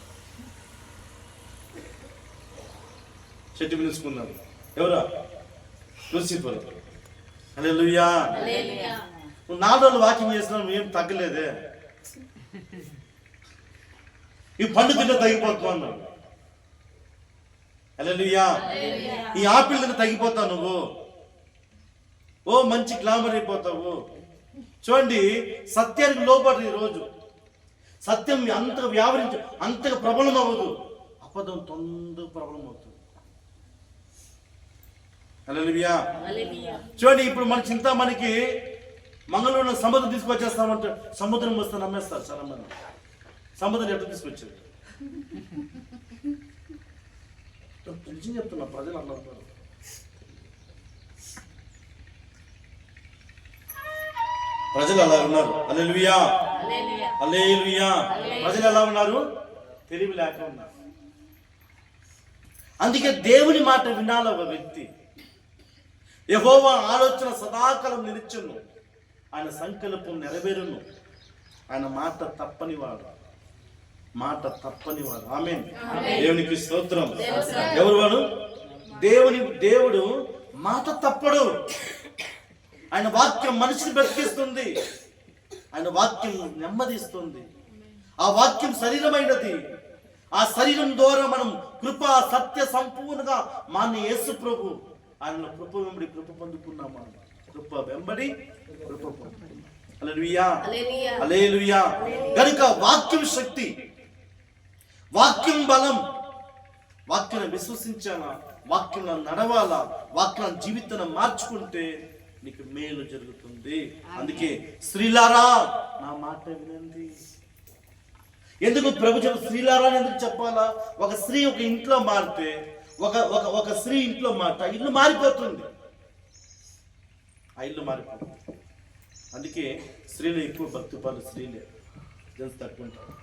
చెట్టు మించుకున్నాడు. ఎవరా? లూసిఫర్. హల్లెలూయా. నువ్వు 4 రోజులు వాకింగ్ చేసినావు, ఏం తగ్గలేదే. ఈ పండు తింటే తగ్గిపోతావు అన్నాడు. హల్లెలూయా. ఈ ఆపిల్ తింటే తగ్గిపోతావు నువ్వు, ఓ మంచి గ్లామర్ అయిపోతావు. చూడండి, సత్యానికి లోబడి ఈరోజు సత్యం అంతగా వ్యావరించి అంతగా ప్రబలం అవ్వదు, అబద్ధం తొందరగా ప్రబలం అవుతుంది. హల్లెలూయా. చూడండి, ఇప్పుడు మన చింతామణికి మంగళూరులో సముద్రం తీసుకొచ్చేస్తామంటే సముద్రం వస్తే నమ్మేస్తారు చాలా మంది. సముద్రం ఎట్లా తీసుకొచ్చారు? నిజం చెప్తున్నా, ప్రజలు అలా ఉంటారు. ప్రజలు అలా ఉన్నారు. హల్లెలూయా, హల్లెలూయా. ప్రజలు ఎలా ఉన్నారు? తెలివి లేక ఉన్నారు. అందుకే దేవుని మాట వినాల ఒక వ్యక్తి. యెహోవా ఆలోచన సదాకాలం నిలిచును, ఆయన సంకల్పం నెరవేరును, ఆయన మాట తప్పనివాడు, మాట తప్పనివాడు. ఆమేన్. దేవునికి స్తోత్రం. ఎవరు వాడు? దేవుడు మాట తప్పడు. ఆయన వాక్యం మనిషిని బ్రతికిస్తుంది, ఆయన వాక్యం నెమ్మదిస్తుంది. ఆ వాక్యం శరీరమైనది. ఆ శరీరం ద్వారా మనం కృప సత్య సంపూర్ణంగా మన యేసు ప్రభు ఆయన కృప వెంబడి కృప పొందుకున్నాము. కృప వెంబడి కృప పొందుకున్నాం. హల్లెలూయా, హల్లెలూయా. కనుక వాక్యం శక్తి, వాక్యం బలం. వాక్యాన్ని విశ్వసించాలా, వాక్యంలో నడవాలా, వాక్యాన్ని జీవితాన్ని మార్చుకుంటే నీకు మేలు జరుగుతుంది. అందుకే స్త్రీలారా నా మాట వినండి. ఎందుకు ప్రభుత్వం స్త్రీలారా ఎందుకు చెప్పాలా? ఒక స్త్రీ ఒక ఇంట్లో మారితే, ఒక స్త్రీ ఇంట్లో మాట ఇల్లు మారిపోతుంది, ఆ ఇల్లు మారిపోతుంది. అందుకే స్త్రీలు ఎక్కువ భక్తిపాలు, స్త్రీలే జన్స్ తక్కువ ఉంటారు.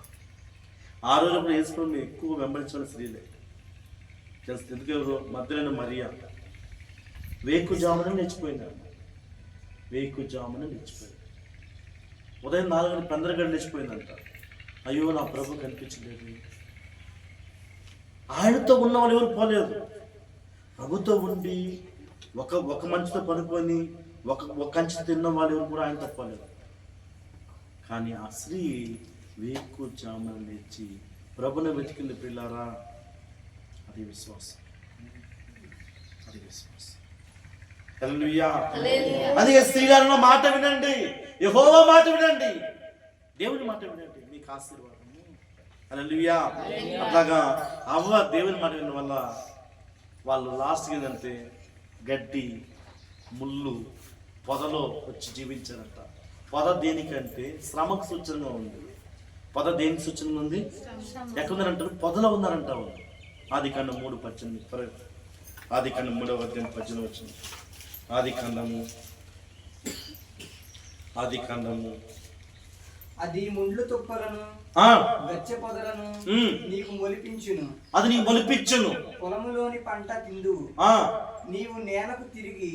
ఆ రోజు కూడా వేసుకుని ఎక్కువ వెంబడించిన స్త్రీలే జన్స్. ఎందుకు? ఎవరు? మధ్యలో మరియా వేకుజామున లేచిపోయినారు. వేకుజామున లేచిపోయింది. ఉదయం 4 గంటల 15 గంటలు లేచిపోయిందంట. అయ్యో నా ప్రభు కనిపించలేదు. ఆయనతో ఉన్న వాళ్ళు ఎవరు పోలేదు. ప్రభుతో ఉండి ఒక మంచితో పనుకొని ఒక కంచి తిన్న వాళ్ళు ఎవరు కూడా ఆయనతో పోలేదు. కానీ ఆ స్త్రీ వేకుజామున లేచి ప్రభుని వెతికింది. పిల్లారా, అది విశ్వాసం, అది విశ్వాసం. హల్లెలూయా. అందుకే స్త్రీల మాట వినండి, యెహోవా మాట వినండి, దేవుని మాట వినండి, మీకు ఆశీర్వాదం. హల్లెలూయా. అట్లాగా అవ్వ దేవుని మాట వినడం వల్ల వాళ్ళు లాస్ట్కి ఏంటంటే గడ్డి, ముళ్ళు, పొదలో వచ్చి జీవించారంట. పొద దేనికంటే శ్రమకు సూచనగా ఉంది. పొద దేనికి సూచనగా ఉంది? ఎక్కడున్నారంటారు? పొదలో ఉన్నారంట. ఆదికాండం 3:18. ఆదికాండం 3:18 వచ్చింది. ఆదికాండము అది ముండ్లు తుప్పలను గచ్చ పొదలను నీకు మొలిపించును, అది నీకు మొలిపించును. పొలములోని పంట తిందువు, నీవు నేలకు తిరిగి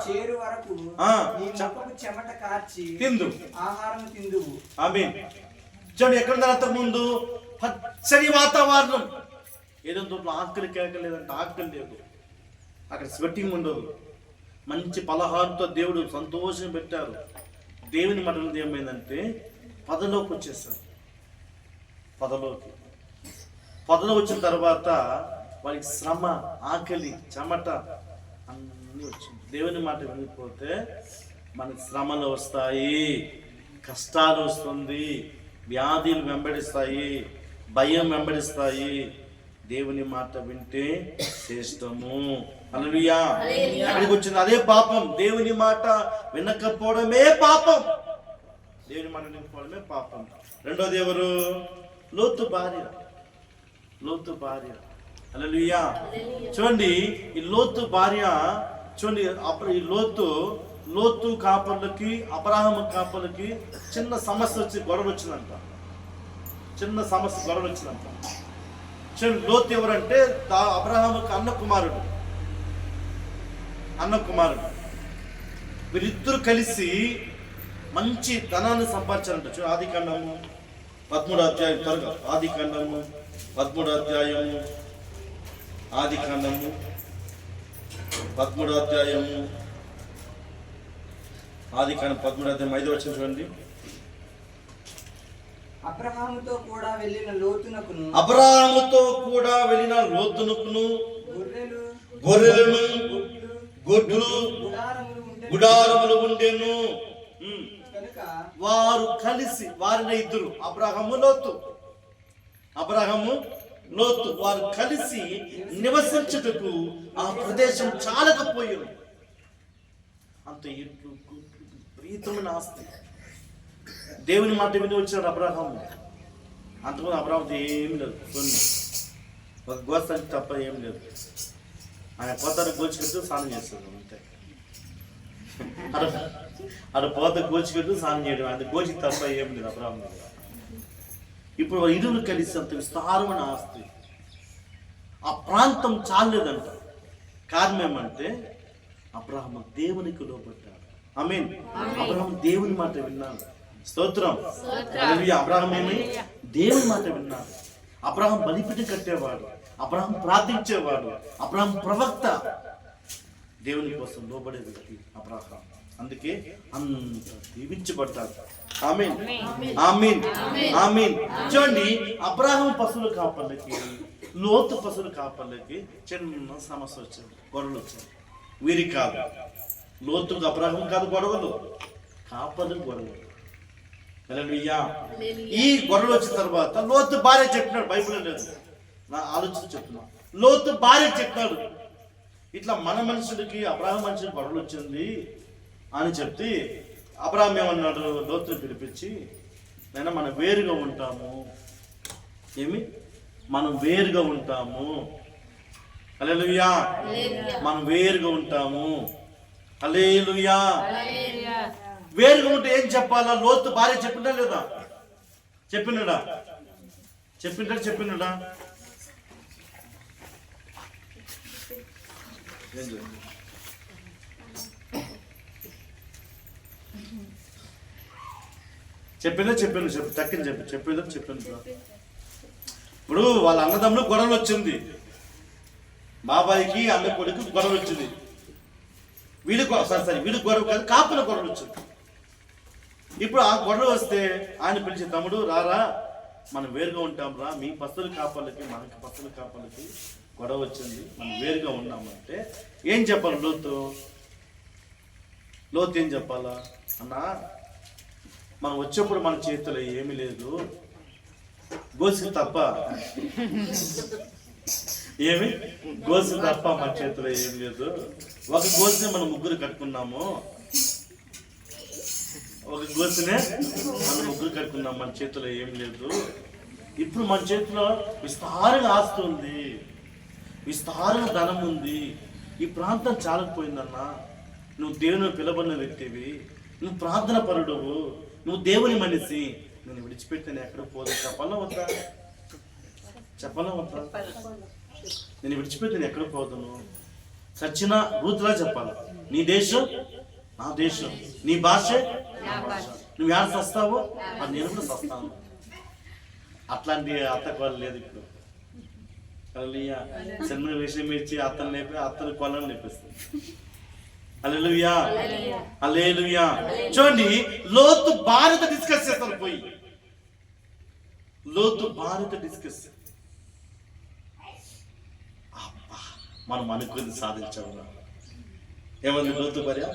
చేరు వరకు నీ ముఖపు చెమట కార్చి తిందు ఆహారం తిందువు. ఆమేన్. చూడండి, ఎక్కడ అంతకు ముందు పచ్చని వాతావరణం. ఏదో తోటలో ఆకలి కేకలేదంటే ఆకలి లేదు, అక్కడ స్వెట్టింగ్ ఉండదు. మంచి పలహారంతో దేవుడు సంతోషం పెట్టారు. దేవుని మటలు ఏమైందంటే పొదలోకి వచ్చేసారు. పొదలో వచ్చిన తర్వాత వారికి శ్రమ, ఆకలి, చెమట అన్నీ వచ్చింది. దేవుని మాట వినకపోతే మనకి శ్రమలు వస్తాయి, కష్టాలు వస్తుంది, వ్యాధులు వెంబడిస్తాయి, భయం వెంబడిస్తాయి. దేవుని మాట వింటే శ్రేష్టము. హల్లెలూయా. అక్కడికి వచ్చింది అదే పాపం. దేవుని మాట వినకపోవడమే పాపం. దేవుని మాట వినకపోవడమే పాపం. రెండోది ఎవరు? లోతు భార్య. హల్లెలూయా. చూడండి, ఈ లోతు భార్య చూడండి, అప్పుడు ఈ లోతు లోతు కాపర్లకి అబ్రహాము కాపర్లకి చిన్న సమస్య వచ్చి గొడవ వచ్చిందంట. చిన్న సమస్య గొడవ వచ్చిందంట. లోతు ఎవరంటే అబ్రహాముకి అన్న కుమారుడు. వీరిద్దరు కలిసి మంచి ధనాన్ని సంపాదించారంట. ఆదికాండము 13వ అధ్యాయం త్వరగా. ఆదికాండము 13వ అధ్యాయము. ఆదికాండము 13వ అధ్యాయము. ఆదికాండం 13వ అధ్యాయం 5వ వచనం చూడండి. అబ్రహాముతో కూడా వెళ్ళిన లోతునకును గొర్రెలను గొడ్లు గుడారములు ఉండెను. వారు కలిసి, వారిని ఇద్దరు, అబ్రహాము లోతు వారు కలిసి నివసించుటకు ఆ ప్రదేశం చాలకపోయారు. అంత ఇట్లు విపరీతమైన ఆస్తి. దేవుని మాట విని వచ్చాడు అబ్రహాము. అంతకుముందు అబ్రహాము ఏమి లేదు, కొన్ని ఒక గోస్తానికి తప్ప ఏం లేదు. ఆయన పోతారు గోచుకెట్టు స్నానం చేస్తాడు అంతే. అక్కడ పోత గోచుకెట్టు స్నానం చేయడం, ఆయన గోచికి తప్ప ఏం లేదు అబ్రహాము. ఇప్పుడు ఇరువురు కలిసి అంత విస్తారమైన ఆస్తి. ఆ ప్రాంతం చాలేదంట. కారణం ఏమంటే అబ్రహాము దేవునికి లోబడ్డాడు. ఆమేన్. అబ్రహాము దేవుని మాట విన్నాడు. స్తోత్రం. అబ్రహాం ఏమి దేవుని మాట విన్నాడు. అబ్రహాం బలిపీఠం కట్టేవాడు. అబ్రహాం ప్రార్థించేవాడు. అబ్రహాం ప్రవక్త. దేవుని కోసం లోబడే వ్యక్తి అబ్రహాం. అందుకే అంత దీవించబడ్డాడు. ఆమేన్, ఆమేన్, ఆమేన్. చూడండి, అబ్రహాం పశువుల కాపర్లకి, లోతు పశువుల కాపర్లకి చిన్న సమస్య వచ్చింది, గొడవలు వచ్చాయి. వీరికి కాదు, లోతుకు అబ్రహాం కాదు గొడవలు, కాపర్లకు గొడవలు. ఈ గొడవలు వచ్చిన తర్వాత లోతు భార్య చెప్పినాడు. బైబిల్ లేదు, నా ఆలోచన చెప్తున్నా. లోతు భార్య చెప్పినాడు, ఇట్లా మన మనుషులకి అబ్రహాం మనుషులకి గొడవలు వచ్చింది అని చెప్తే అబ్రహాం ఏమన్నాడు, లోతుని పిలిపించి, నేను మనం వేరుగా ఉంటాము. మనం వేరుగా ఉంటాము. హల్లెలూయా. మనం వేరుగా ఉంటాము. హల్లెలూయా. వేరుగా ఉంటే ఏం చెప్పాలా? లోతు భార్య చెప్పిందా లేదా? చెప్పినాడా? చెప్పినాడా? చెప్పాను తక్కిన చెప్పాను. ఇప్పుడు వాళ్ళ అన్నదమ్ములు గొడవలు వచ్చింది. బాబాయికి అన్న కొడుకు గొడవ వచ్చింది. వీళ్ళకి గొడవ కాదు, కాపుల గొడవలు వచ్చింది. ఇప్పుడు ఆ గొడవ వస్తే ఆయన పిలిచి, తమ్ముడు రారా, మనం వేరుగా ఉంటాం రా, మీ పస్తుల కాపర్లకి మనకి పస్తుల కాపర్లకి గొడవ వచ్చింది, మనం వేరుగా ఉన్నామంటే ఏం చెప్పాలి? లోతు ఏం చెప్పాలా? అన్నా, మనం వచ్చేప్పుడు మన చేతిలో ఏమీ లేదు, గోసి తప్ప మన చేతిలో ఏమి లేదు. ఒక గోసిని మనం ముగ్గురు కట్టుకున్నాము, మన చేతిలో ఏం లేదు. ఇప్పుడు మన చేతిలో విస్తారంగా ఆస్తి ఉంది, విస్తారంగా ధనం ఉంది. ఈ ప్రాంతం చాలకపోయిందన్నా. నువ్వు దేవుని పిలబడిన వ్యక్తివి, నువ్వు ప్రార్థన పరుడువు, నువ్వు దేవుని మనిషి. నేను విడిచిపెట్టి నేను ఎక్కడ పోదు చెప్పాలా వద్దా? నేను విడిచిపెట్టి నేను ఎక్కడ పోదును? సచిన రూతులా చెప్పాలి, నీ దేశం నా దేశం, నీ భాష నా భాష. నువ్వు యాడ సస్తావో అది నేను కూడా సస్తాను. అట్లాంటి అత్తకోళ్ళు లేదు ఇప్పుడు. చిన్న విషయం ఇచ్చి అత్తను లేపి అత్తను కొలను లేపిస్తుంది. హల్లెలూయా, హల్లెలూయా. చూడండి, లోతు భార్యతో డిస్కస్ చేస్తారు. పోయి లోతు భార్యతో డిస్కస్, మనం అనుకుని సాధించాము. ఏమంది లోతు భార్య?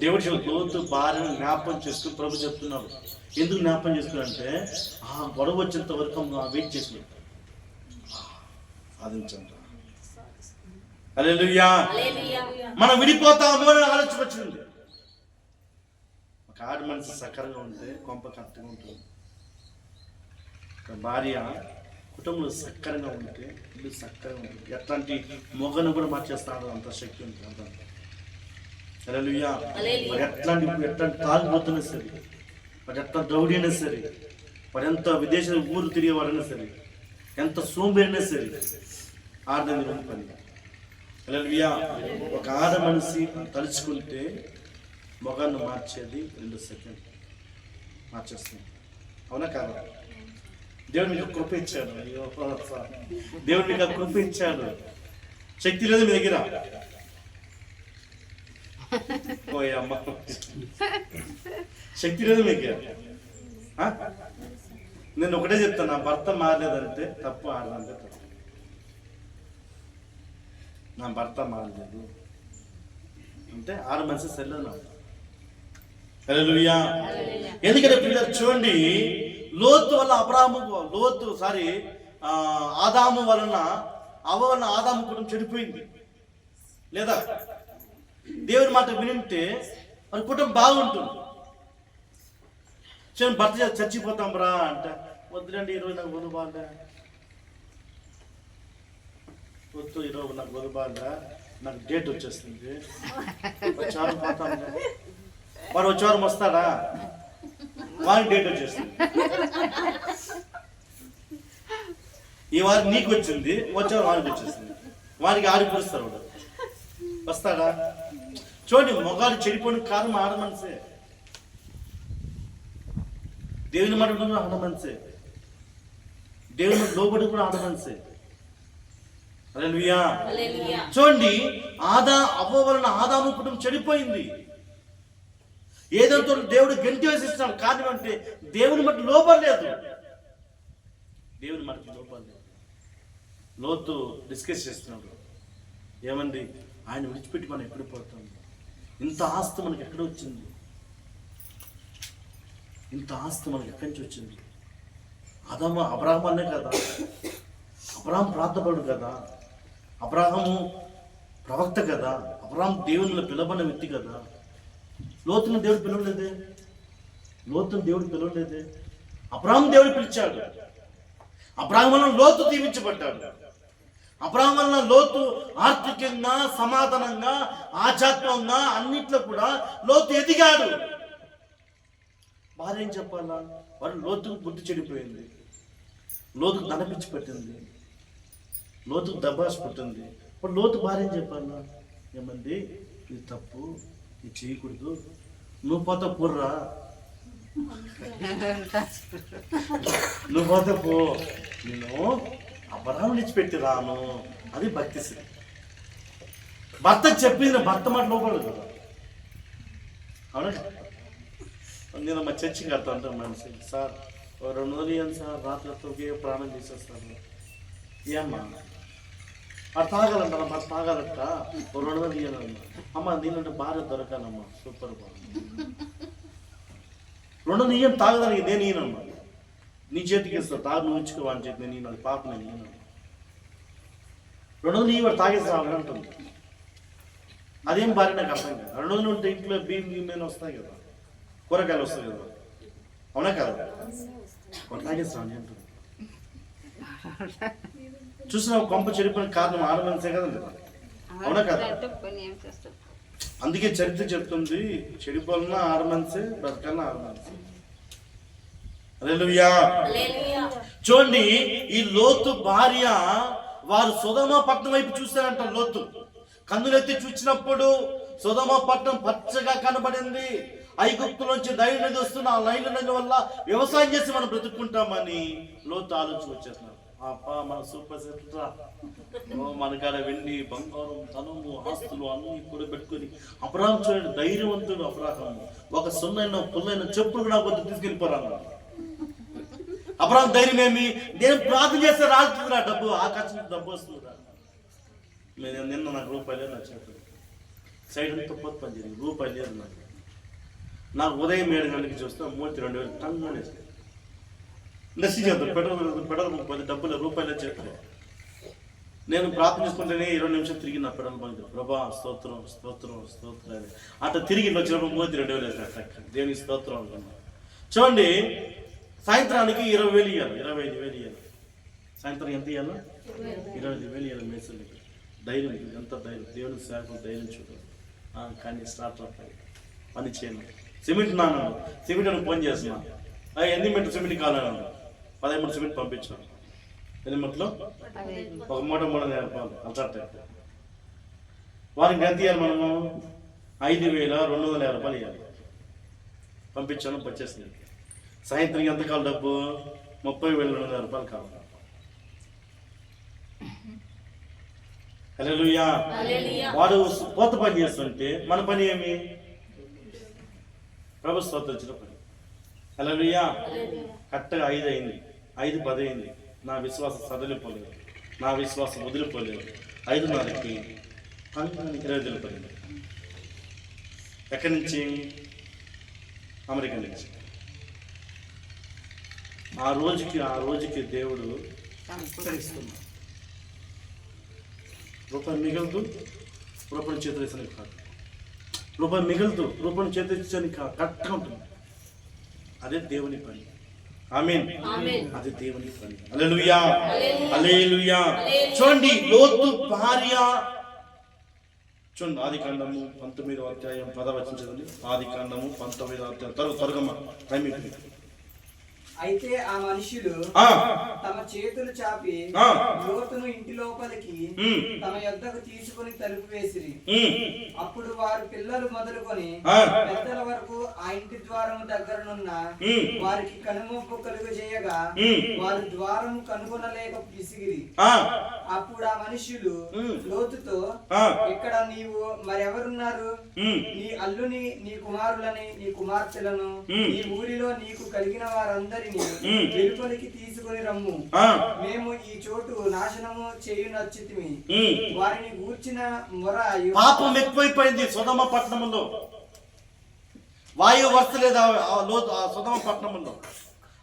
దేవుడి లోతు భార్యను జ్ఞాపకం చేసుకుని ప్రభు చెప్తున్నారు. ఎందుకు జ్ఞాపకం చేసుకున్నారంటే, ఆ గొడవ వచ్చేంత వరకు వెయిట్ చేసిన సాధించండి. హల్లెలూయా. మనం విడిపోతాము అని ఆలోచన వచ్చింది. ఒక ఆడ మనిషి సకరంగా ఉంటే కొంప కరెక్ట్గా ఉంటుంది. భార్య కుటుంబంలో సక్కరంగా ఉంటే ఇల్లు సక్కరంగా ఉంటుంది. ఎట్లాంటి మొగను కూడా మార్చేస్తాడు, అంత శక్తి ఉంటుంది. హల్లెలూయా. మరి ఎట్లాంటి తాగిపోతున్నా సరే, మరి ఎట్లా ద్రౌడి అయినా సరే, మరి ఎంత విదేశ ఊరు తిరిగేవాడైనా సరే, ఎంత సోంబేరైనా సరే, ఆడదని రెండు పని. హల్లెలూయా. ఒక ఆడ మనిషి తలుచుకుంటే మొగాన్ని మార్చేది 2 సెకండ్ మార్చేస్తుంది. అవునా కాదా? దేవుడు మీకు కృప ఇచ్చాడు. అయ్యో దేవుడు మీకు ఆ కృప ఇచ్చాడు. శక్తి లేదు మీ దగ్గర. ఓ అమ్మ, శక్తి లేదు మీకు. నేను ఒకటే చెప్తాను, నా భర్త మారలేదంటే తప్పు, ఆడదంటే తప్పు. నా భర్త మారలేదు అంటే ఆడ మనిషి సరిలేదు. హల్లెలూయా. ఎందుకంటే పిల్లలు చూడండి, లోతు వల్ల ఆదాము వలన అవ్వ వలన ఆదాము కుటుంబం చెడిపోయింది. లేదా దేవుని మాట వినింటే మన కుటుంబం బాగుంటుంది. చూడండి, భర్త చచ్చిపోతాం రా అంటే, వద్దులండి ఈరోజు నాకు వదుబాలే, వద్దు ఈరోజు నాకు వదుబాలే, నాకు డేట్ వచ్చేస్తుంది, వచ్చారు పోతాం. వాడు వచ్చేవారం వస్తాడా? వాడికి డేట్ వచ్చేస్తుంది. ఈ వారం నీకు వచ్చింది, వచ్చేవారు వాడికి వచ్చేస్తుంది. వాడికి ఆడిపిస్తారు. వాడు వస్తాడా? చూడండి, మొగాడు చెడిపోయిన కారణం ఆడ మనసే. దేవుని మాట కూడా ఆడ మనసే, దేవుని లోబడి కూడా ఆడ మనసే. హల్లెలూయా. చూడండి, అవ్వ వలన ఆదాము కుటుంబం చెడిపోయింది. ఏదంతో దేవుడు గెంటి వేసిస్తున్నాడు. కారణం అంటే దేవుని మట్టి లోపలేదు. దేవుని మట్టి లోపలేదు. లోతు డిస్కస్ చేస్తున్నాడు, ఏమండి ఆయన విడిచిపెట్టి మనం ఎక్కడ పోతాం? ఇంత ఆస్తి మనకి ఎక్కడ వచ్చింది? ఇంత ఆస్తి మనకి ఎక్కడి నుంచి వచ్చింది? అబ్రాహం అనే కదా, అబ్రాహం ప్రార్థపడు కదా, అబ్రాహము ప్రవక్త కదా, అబ్రాహం దేవునిలో పిలవబడిన వ్యక్తి కదా. లోతును దేవుడు పిలవలేదే, అబ్రాహం దేవుడు పిలిచాడు. అబ్రాహం వలన లోతు దీవించబడ్డాడు. అబ్రాహం వలన లోతు ఆర్థికంగా, సమాధానంగా, ఆధ్యాత్మికంగా అన్నిట్లో కూడా లోతు ఎదిగాడు. భార్య ఏం చెప్పాలా? వాడు లోతుకు బుద్ధి చెడిపోయింది, లోతుకు ధనపిచ్చి పెట్టింది, లోతుకు దబాస్ పుట్టింది. ఇప్పుడు లోతు భార్య ఏం చెప్పాలా? ఏమంది, ఇది తప్పు, ఇది చేయకూడదు, నువ్వు పోతా పూర్రా, నువ్వు పోతే పో, నేను అబ్రాహం విడిచిపెట్టి రాను. అది భక్తి శ్రీ. భర్త చెప్పింది భర్త మాట లోపడదు కదా. అవునా? నేను మా చర్చికి వెళ్తా ఉంటాను. మనిషి సార్ 200 ఇవ్వండి సార్, రాత్రి ప్రాణం చేసేస్తాను. ఏమ్మా అది తాగాలంటారా? మరి తాగాలంట, 200 ఇవ్వాలమ్మా. అమ్మ దీనింటే భార్య దొరకాలమ్మా, సూపర్ బాగుంది. 200 ఇయ్యం తాగదానికి నేను ఈయనమ్మా, నీ చేతికి ఇస్తా, తాగు నువ్వు ఇచ్చుకో అని చెప్పి నేను ఈయన పాప, నేను ఈయన 200 ఇవ్వడు తాగేసి అంటుంది. అదేం భార్య నాకు అర్థం కాదు. 200 ఉంటే ఇంట్లో బియ్యం వస్తాయి కదా, కూరగాయలు వస్తాయి కదా, అవునా కదా? వాడు తాగేస్తా అని అంటుంది. చూసిన కొంప చెడిపోయిన కారణం ఆడమనిసే కదండి, అవునా కదా? అందుకే చరిత్ర చెప్తుంది, చెడిపోవాలన్నా ఆడమనిసే, బ్రతకాలన్నా ఆడమనిసే. హల్లెలూయా. చూడండి, ఈ లోతు భార్య వారు సొదొమ పట్టణం వైపు చూశారంట. లోతు కన్నులెత్తి చూసినప్పుడు సొదొమ పట్టణం పచ్చగా కనబడింది. ఐగుప్తులోంచి నైలు నది వస్తున్న ఆ నైలు నది వల్ల వ్యవసాయం చేసి మనం బ్రతుకుంటామని లోతు ఆలోచన వచ్చేస్తున్నారు. మన సూపర్ సెట్రా, మనకాడ వెండి, బంగారం, ధనము, ఆస్తులు అన్ని కూడా పెట్టుకుని అబ్రాహం చూడండి, ధైర్యవంతుడు అబ్రాహం. ఒక సున్నైన పుల్లైన చెప్పులు కూడా కొద్ది తీసుకెళ్ళిపోరాను. అబ్రాహం ధైర్యం ఏమి? నేను ప్రార్థన చేస్తే రాలుతుందిరా డబ్బు, ఆకాశం డబ్బు వస్తుందిరా. నిన్న నాకు రూపాయలు నా చేతులు సైడ్ అంతా పొత్తు పని జరిగింది, రూపాయలు లేదు నాకు. ఉదయం 7 గంటలకి చూస్తే 32,000 టన్నులు వేస్తాయి. నచ్చి చేద్దాం, పెట్రోల్ 10 డబ్బులు రూపాయలు చేతులు. నేను ప్రార్థన చేసుకుంటేనే 20 నిమిషాలు తిరిగి నా పెట్రోల్ బంక్, ప్రభా స్తోత్రం స్తోత్రం స్తోత్రం అని అట్లా తిరిగి వచ్చినప్పుడు 32,000 వేస్తాను. దేవునికి స్తోత్రం అనుకున్నా. చూడండి, సాయంత్రానికి 20,000 ఇవ్వాలి, 25,000 ఇవ్వాలి. సాయంత్రం ఎంత ఇవ్వాలా? 25,000 ఇవ్వాలి మేసలకి. ధైర్యం, ఎంత ధైర్యం! దేవుని సేవకు ధైర్యం చూడాలి. కానీ స్టార్ట్ అవుతాయి పని చేయను. సిమెంట్ నాన్న సిమెంట్ అని ఫోన్ చేస్తున్నా, ఎన్ని మీటర్ సిమెంట్ కావాలన్నాను, 15 మూట సిమెంట్ పంపించాను. ఎన్ని మూటలు? ఒక మూట 3,000 రూపాయలు అల్సట్టే. వారికి ఎంత ఇవ్వాలి మనము? 5,250 రూపాయలు ఇవ్వాలి. పంపించాను, వచ్చేసింది. సాయంత్రం ఎంత కావాలి డబ్బు? 30,200 రూపాయలు కావాలి. హల్లెలూయా. వాడు కోత పని చేస్తుంటే మన పని ఏమి? ప్రభు స్తోత్రం వచ్చిన పని. హల్లెలూయా. కరెక్ట్గా 5 అయింది, 5:10 అయింది. నా విశ్వాసం సడలిపోలేదు, నా విశ్వాసం వదిలిపోలేదు. 5:30కి 20 వెళ్ళిపోయింది. ఎక్కడి నుంచి? అమెరికా నుంచి. ఆ రోజుకి దేవుడు ఇస్తున్నాడు. రూపాయి మిగలదు, రూపాయలు చేతులు వేసానికి కాదు. రూపాయి మిగలదు, రూపాయలు చేతులు ఇచ్చానికి కాదు. కరెక్ట్గా ఉంటుంది. అదే దేవుని పని. ఆమేన్. అది దేవుని పని. హల్లెలూయా, హల్లెలూయా. చూడండి, లోతు భార్య చూడండి, ఆదికాండము 19వ అధ్యాయం 10వ వచనం చదవండి. ఆదికాండము 19వ అధ్యాయం త్వరగా టైం అయిపోయింది. అయితే ఆ మనుషులు తమ చేతులు చాపి లోతును ఇంటి లోపలికి తమ యొద్దకు తీసుకుని తలుపు వేసిరి. అప్పుడు వారు పిల్లలు మొదలుకొని పెద్దల వరకు ఆ ఇంటి ద్వారము దగ్గరనున్న వారికి కనుమొప్పు కలుగజేయగా వారు ద్వారము కనుగొనలేక విసిగిరి. అప్పుడు ఆ మనుషులు లోతుతో, ఇక్కడ నీవు మరెవరున్నారు? నీ అల్లుని, నీ కుమారులని, నీ కుమార్తెలను, ఈ ఊరిలో నీకు కలిగిన వారందరి వెలుపలికి తీసుకొని రమ్ము, మేము ఈ చోటు నాశనము చేయునచ్చితిమి. వారిని గూర్చిన మొర. పాపం ఎక్కువైపోయింది సొదొమ పట్టణంలో. వాయువు వరుస లేదా సొదొమ పట్టణంలో.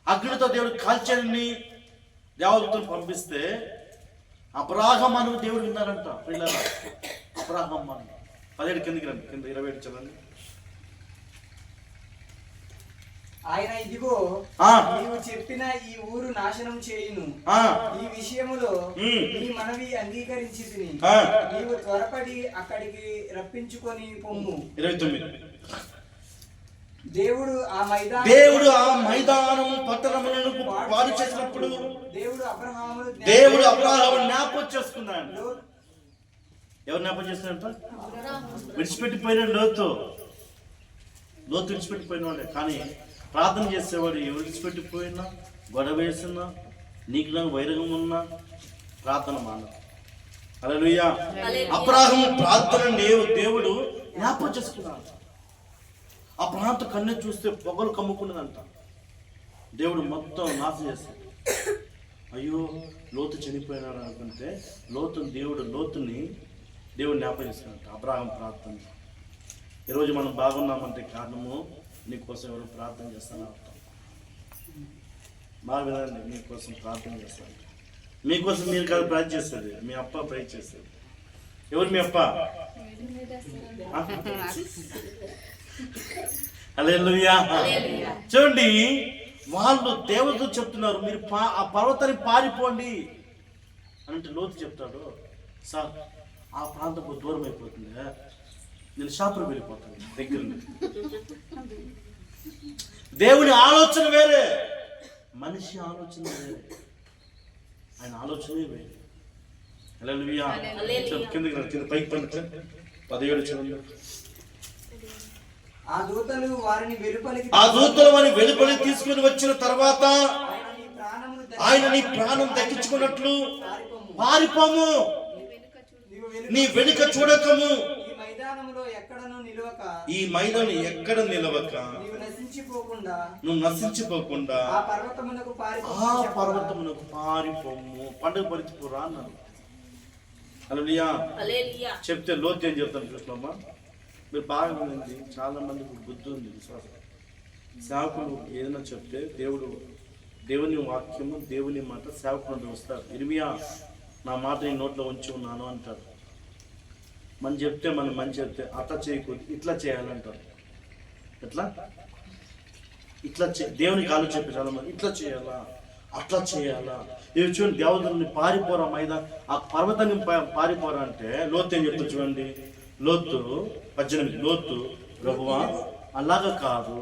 అగ్నితో దేవుడు కాల్చని దేవదూతను పంపిస్తే అబ్రాహాము దేవుడు విన్నారంట. పిల్లల అబ్రాహాము 17 కిందకి రండి, కింద 27 చదవండి. ఆయన, ఇదిగో నీవు చెప్పిన ఈ ఊరు నాశనం చేయును. ఈ విషయములో నీ మనవి అంగీకరించితిని. నీవు త్వరపడి అక్కడికి రప్పించుకొని పొమ్ము. 29. దేవుడు ఆ మైదానం పట్టణములను పాడు చేసినప్పుడు దేవుడు అబ్రాహాము జ్ఞాపకం చేసుకున్నాడు. ఎవరు జ్ఞాపకం చేస్తున్నారంట? విడిచిపెట్టిపోయిన లోతు విడిచిపెట్టిపోయిన. కానీ ప్రార్థన చేసేవాడు ఎవరు విడిచిపెట్టిపోయినా, గొడవ వేసినా, నీకు నాకు వైరగం ఉన్నా ప్రార్థన మానదు. హల్లెలూయా. అబ్రాహాము ప్రార్థన దేవుడు జ్ఞాపకం చేసుకున్నాడు. ఆ ప్రాంతం కన్ను చూస్తే పొగలు కమ్ముకున్నదంట. దేవుడు మొత్తం నాశనం చేస్తాడు. అయ్యో లోతు చనిపోయినాడు అనుకుంటే లోతుని దేవుడు జ్ఞాపకం చేసుకున్నాడు. అబ్రాహాము ప్రార్థన. ఈరోజు మనం బాగున్నామంటే కారణము నీకోసం ఎవరు ప్రార్థన చేస్తాను అర్థం. బాగా వినండి, మీకోసం ప్రార్థన చేస్తాను. మీకోసం మీరు కాదు ప్రైజ్ చేస్తుంది, మీ అప్ప ప్రైజ్ చేస్తుంది. ఎవరు మీ అప్ప? హల్లెలూయా. చూడండి, వాళ్ళు దేవుడితో చెప్తున్నారు, మీరు ఆ పర్వతాన్ని పారిపోండి అంటే లోతు చెప్తాడు, సార్ ఆ ప్రాంతం దూరం అయిపోతుంది, నేను షాపులకు వెళ్ళిపోతాను దగ్గర. దేవుని ఆలోచన వేరే, మనిషి ఆలోచన వేరే, ఆయన ఆలోచనే వేరే. హల్లెలూయా. కింద పైకి పండుగ 17 చూడండి. ఆ దూతలు వారిని వెలుపలికి తీసుకుని వచ్చిన తర్వాత ఆయన నీ ప్రాణం దక్కించుకున్నట్లు పారిపోము, నీ వెనుక చూడకము, ఈ మైదానం ఎక్కడ నిలవక నువ్వు నశించిపోకుండా ఆ పర్వతమునకు పారిపోము, పండుగ పరిచిపోరా అన్నాను. హల్లెలూయా. చెప్తే లోతు ఏం చెప్తాను చూసినామా? మీరు బాగా ఉంది, చాలా మందికి బుద్ధి ఉంది, విశ్వాసం. సేవకులు ఏదైనా చెప్తే దేవుని వాక్యము, దేవుని మాట సేవకులు వస్తారు. ఇర్మియా నా మాట నీ నోట్లో ఉంచి ఉన్నాను అంటారు. మనం చెప్తే మంచి చెప్తే అట్లా చేయకూడదు, ఇట్లా చేయాలంటారు. ఇట్లా దేవునికి ఆలోచన చెప్పి చాలా మంది ఇట్లా చేయాలా, అట్లా చేయాలా. ఇవి చూడండి, దేవుడిని పారిపోరా మైదా, ఆ పర్వతాన్ని పారిపోరా అంటే లోతు ఏం చెప్తా చూడండి, లోతు 18 లోతు ప్రభువా అలాగా కాదు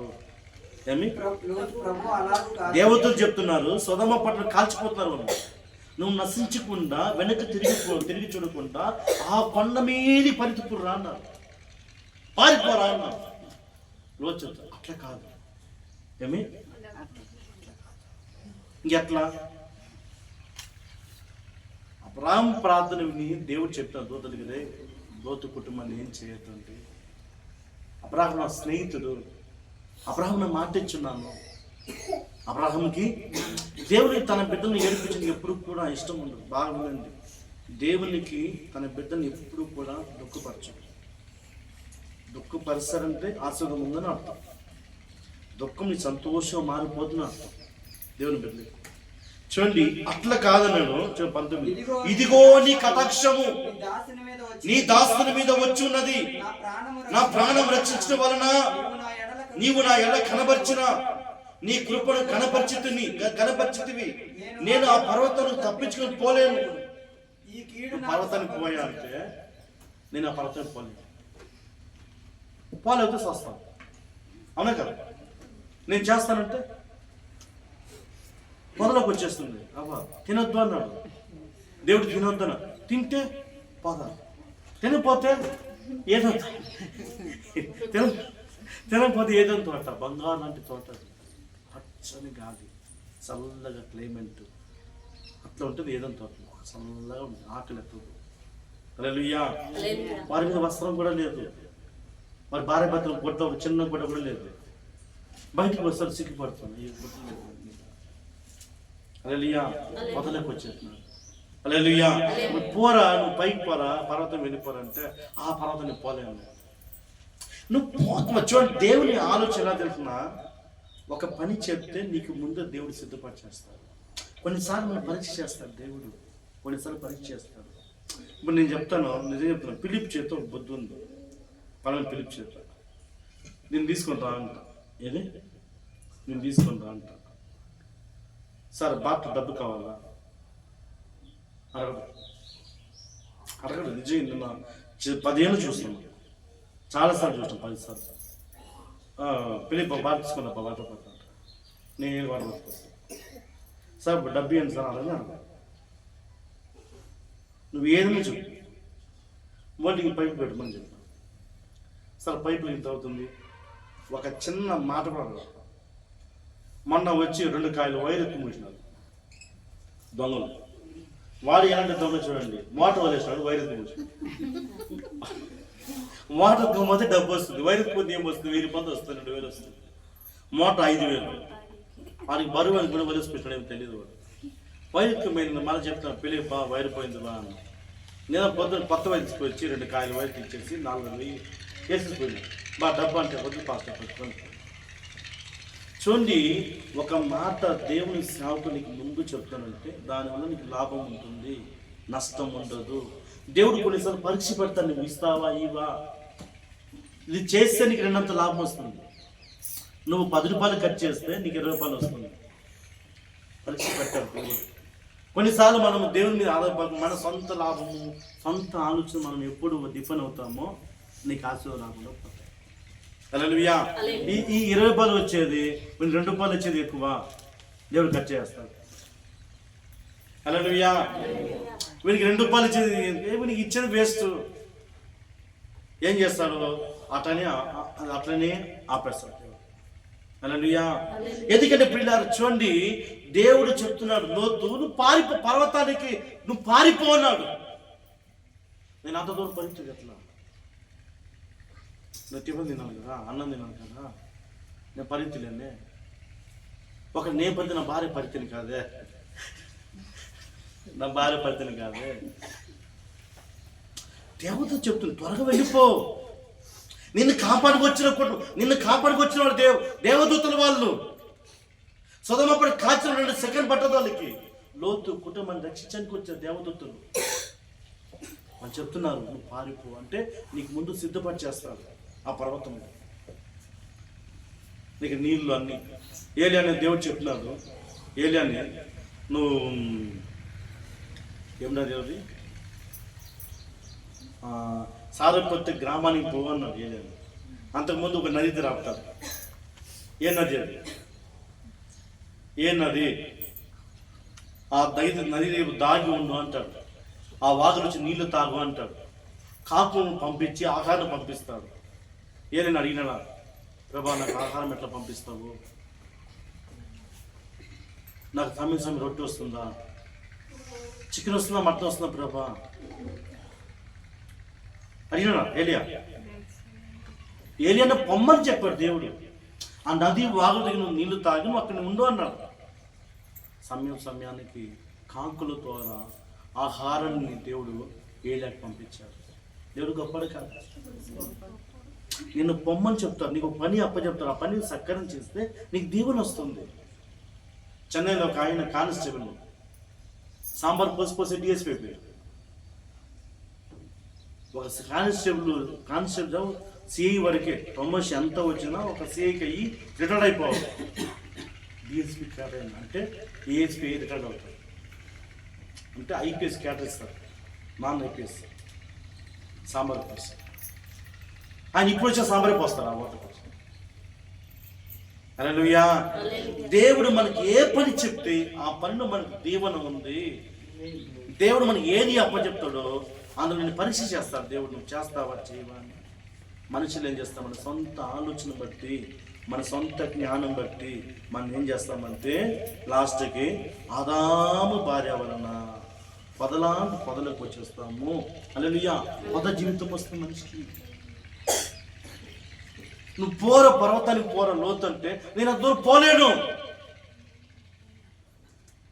ఏమి ప్రభు అలాగూ కాదు. దేవతలు చెప్తున్నారు సొదొమ పట్టణం కాల్చిపోతున్నారు వాళ్ళు. నువ్వు నశించకుండా వెనక్కి తిరిగి చూడకుండా ఆ కొండ మీది పరితిపురా అన్నారు, పారిపోరా అన్నారు. లోతు అట్లా కాదు ఏమి ఇంకెట్లా అబ్రాహాం ప్రార్థన విని దేవుడు చెప్తాను దూతలకి, రే లోతు కుటుంబాన్ని ఏం చేయొద్దండి, అబ్రాహాం నా స్నేహితుడు, అబ్రాహాం నా మాట ఇచ్చున్నాను. అబ్రాహాంకి దేవునికి తన బిడ్డలను ఏడిపించడానికి ఎప్పుడు కూడా ఇష్టం ఉండదు. బాగుందండి, దేవునికి తన బిడ్డను ఎప్పుడు కూడా దుఃఖపరిచారంటే ఆశీర్వాదం ఉందని అర్థం. దుఃఖం నీ సంతోషం మారిపోతుంది అర్థం దేవుని బిడ్డలకి. చూడండి అట్లా కాదన్నాడు 19, ఇదిగో నీ కటాక్షము నీ దాసుని మీద వచ్చి ఉన్నది, నా ప్రాణం రక్షించడం వలన నీవు నా ఎడ కనబర్చిన నీ కృపను కనపరిచితివి. నేను ఆ పర్వతాన్ని తప్పించుకొని పోలేను. పర్వతానికి పోయా అంటే నేను ఆ పర్వతానికి పోలేకపోతే చేస్తాను, అవునా కదా? నేను చేస్తానంటే పొదలోకి వచ్చేస్తుంది. అబ్బా తినొద్దు అన్నాడు దేవుడు, తినొద్దన తింటే పొద, తినపోతే ఏదంతా తినకపోతే ఏదంత తోట, బంగారు లాంటి తోట, పచ్చని గాలి, చల్లగా క్లైమేట్, అట్లా ఉంటుంది ఏదంత తోట, చల్లగా ఉంటుంది, ఆకలి ఎత్తదు. హల్లెలూయా. వారి మీద వస్త్రం కూడా లేదు, వారి భార్య భర్తలు గుడ్డ, ఒక చిన్న గుడ్డ కూడా లేదు, బయటికి వస్తారు సిగ్గుపడుతుంది, ఈ గుడ్డ లేదు. హల్లెలూయా. పొదలోకి వచ్చేస్తున్నాడు. హల్లెలూయా. నువ్వు పోరా, నువ్వు పైకి పోరా, పర్వతం వెళ్ళిపోరా అంటే ఆ పర్వతం నువ్వు పోలేవు. నువ్వు పోతున్నా. చూడండి దేవుని ఆలోచన ఎలా తెలుసునా, ఒక పని చెప్తే నీకు ముందు దేవుడు సిద్ధపరిచేస్తాడు. కొన్నిసార్లు మనం పరీక్ష చేస్తాడు దేవుడు, కొన్నిసార్లు పరీక్ష చేస్తాడు. ఇప్పుడు నేను చెప్తాను, నిజం చెప్తాను, పిలిప్ చేత బుద్ధి ఉంది, పలానా పిలిప్ చేత నేను తీసుకుంటా అంట. ఏది నేను తీసుకుంటా అంట. సార్ బాగా డబ్బు కావాలా అడగడు. నిజం నిన్న 10 ఏళ్ళు చూస్తున్నాను, చాలాసార్లు చూస్తాను, 10 సార్లు. పిలిపి బాగా తీసుకున్నా వాటర్ పడతాను, నేను వాటర్ పట్టుకొస్తాను. సార్ డబ్బు ఏంటి సార్ అడగ, నువ్వు ఏదైనా చెప్పు, మోటికి పైపు పెట్టమని చెప్పాను. సార్ పైపులు ఇంత అవుతుంది, ఒక చిన్న మాట కూడా. మొన్న వచ్చి 2 కాయలు వైర్ ఎత్తి మూసినారు దొంగలు. వాడు ఎలాంటి దొంగ చూడండి, మోటార్ వదిలేసినాడు, వైర్ ఎత్తి మూసినాడు. మోటార్ ఎత్తుకోకపోతే డబ్బు వస్తుంది, వైర్ ఎత్తుకోతే ఏం వస్తుంది, 1000 రూపాయలు వస్తుంది, 2000 వస్తుంది. మోటార్ 5000, వాడికి బరువు అని కూడా వదిలేసి పెట్టాడు, ఏమో తెలియదు. వాడు వైర్ ఎత్తుకుపోయింది, మళ్ళీ చెప్తాను పెళ్ళి వైర్ పోయింది బా అని. నేను పొద్దున్న కొత్త వైర్ తీసుకొచ్చి 2 కాయలు వైర్ ఇచ్చేసి 4000 వేసేసిపోయినాడు. బా డబ్బు అంటే వద్దు పాస్ పెట్టుకొని. చూడండి, ఒక మాట దేవుని సేవకునికి ముందు చెప్తానంటే దానివల్ల నీకు లాభం ఉంటుంది, నష్టం ఉండదు. దేవుడు కొన్నిసార్లు పరీక్ష పెడతాను, నువ్వు ఇస్తావా ఇవా, ఇది చేస్తే నీకు 2 లాభం వస్తుంది. నువ్వు 10 రూపాయలు ఖర్చు చేస్తే నీకు 20 రూపాయలు వస్తుంది. పరీక్ష పెట్టారు దేవుడు. కొన్నిసార్లు మనం దేవుని మీద ఆధారపడి మన సొంత లాభము, సొంత ఆలోచన మనం ఎప్పుడు డిఫెండ్ అవుతామో నీకు ఆశీర్వాదం రాకుండా పోతాయి. హల్లెలూయా. ఈ 20 రూపాయలు వచ్చేది 2 రూపాయలు వచ్చేది ఎక్కువ, దేవుడు ఖర్చు చేస్తాడు. హల్లెలూయా. వీనికి 2 రూపాయలు ఇచ్చేది, వీనికి ఇచ్చేది వేస్ట్. ఏం చేస్తాడు, అట్లనే ఆపేస్తాడు. హల్లెలూయా. ఎందుకంటే పిల్లలు చూడండి, దేవుడు చెప్తున్నాడు లోతు, నువ్వు పారిపో, పర్వతానికి నువ్వు పారిపో అన్నాడు. నేను అంత దూరం పరిస్థితి ఎట్లా, నేను టిఫిన్ తిన్నాను కదా, అన్నం తిన్నాను కదా, నేను పరిస్థితులేనే ఒక నేను పరిస్థితి, నా భార్య పరిస్థితిని కాదే, నా భార్య పరిస్థితిని కాదే. దేవత చెప్తుంది త్వరగా వెళ్ళిపో, నిన్ను కాపాడుకొచ్చిన వాడు దేవదూతల వాళ్ళు. సొదొమపడి కాల్చిన 2 సెకండ్ పట్టదు వాళ్ళకి. లోతు కుటుంబాన్ని రక్షించడానికి వచ్చే దేవదూతలు వాళ్ళు చెప్తున్నారు, నువ్వు పారిపో అంటే నీకు ముందు సిద్ధపరిచేస్తారు ఆ పర్వతం, నీకు నీళ్ళు అన్నీ. ఏలియా అనే దేవుడు చెప్తున్నాడు, ఏలియాని నువ్వు ఏమన్నా దేవుడి సారపత్తి గ్రామానికి పోవన్నాడు ఏలియా. అంతకుముందు ఒక నది రాపుతాడు. ఏ నది అది? ఏ నది? ఆ నది దాగి ఉండు అంటాడు. ఆ వాగులు వచ్చి నీళ్లు తాగు అంటాడు. కాకులను పంపించి ఆహారం పంపిస్తాడు. ఏదైనా అడిగినా, ప్రభా నాకు ఆహారం ఎట్లా పంపిస్తావు, నాకు సమయం రొట్టె వస్తుందా, చికెన్ వస్తుందా, మటన్ వస్తుందా ప్రభా అడిగినా? ఏలియా పొమ్మని చెప్పాడు దేవుడు. ఆ నది వాగు దగ్గర నీళ్లు తాగి నువ్వు అక్కడ ఉండు అన్నాడు. సమయానికి కాకుల ద్వారా ఆహారాన్ని దేవుడు ఏలియాకి పంపించాడు. దేవుడు గొప్పడు కాదు. నిన్ను పొమ్మని చెప్తారు, నీకు పని అప్పచెప్తారు. ఆ పని సక్కరం చేస్తే నీకు దీవెన వస్తుంది. చెన్నైలో ఒక ఆయన కానిస్టేబుల్ సాంబార్ పోసి డిఎస్పీ అయిపోయాడు. ఒక కానిస్టేబుల్ సిఐ వరకే ప్రమోషన్ ఎంత వచ్చినా ఒక సిఐకి అయ్యి రిటైర్డ్ అయిపోవాలి. డిఎస్పీ క్యాటర్ అంటే ఏఎస్పీ రిటైర్డ్ అవుతాడు. అంటే ఐపీఎస్ క్యాటర్ ఇస్తారు, నాన్ ఐపీఎస్ సాంబార్ పోసి. ఆయన ఇప్పుడు వచ్చే సాంబారే పోస్తారు ఆ ఓటర్ కోసం. హల్లెలూయా. దేవుడు మనకి ఏ పని చెప్తే ఆ పనిలో మనకు దీవెన ఉంది. దేవుడు మనకి ఏది అప్పచెప్తాడో అందులో నేను పరీక్ష చేస్తాడు దేవుడు. నువ్వు చేస్తావా చేయవా అని. మనుషులు ఏం చేస్తాం, మన సొంత ఆలోచన బట్టి, మన సొంత జ్ఞానం బట్టి మనం ఏం చేస్తామంటే లాస్ట్కి ఆదాము భార్య వలన పొదలకు వచ్చేస్తాము. హల్లెలూయా. పొద జీవితం వస్తుంది మనిషికి. నువ్వు పర్వతానికి లోతు అంటే నేను ఆ దూరం పోలేను.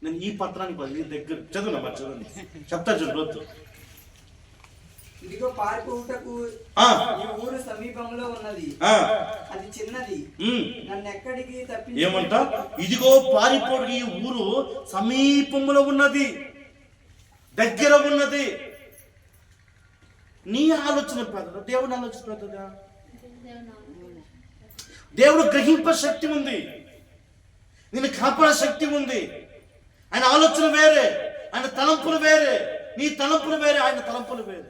నేను ఈ పత్రానికి దగ్గర చదువునా చదువు చెప్తా చూడు లోతు. ఇదిగో పారిపోవుటకు ఈ ఊరు సమీపంలో ఉన్నది, అది చిన్నది, నన్ను ఎక్కడికి తప్పించి. ఏమంట? ఇదిగో పారిపోవడానికి ఈ ఊరు సమీపంలో ఉన్నది, దగ్గర ఉన్నది. నీ ఆలోచన పెద్దదా, దేవుని ఆలోచన పెద్దదా? దేవుడు గ్రహింప శక్తి ఉంది, నిన్ను కాపాడే శక్తి ఉంది. ఆయన ఆలోచన వేరే, ఆయన తలంపులు వేరే. నీ తలంపులు వేరే, ఆయన తలంపులు వేరే.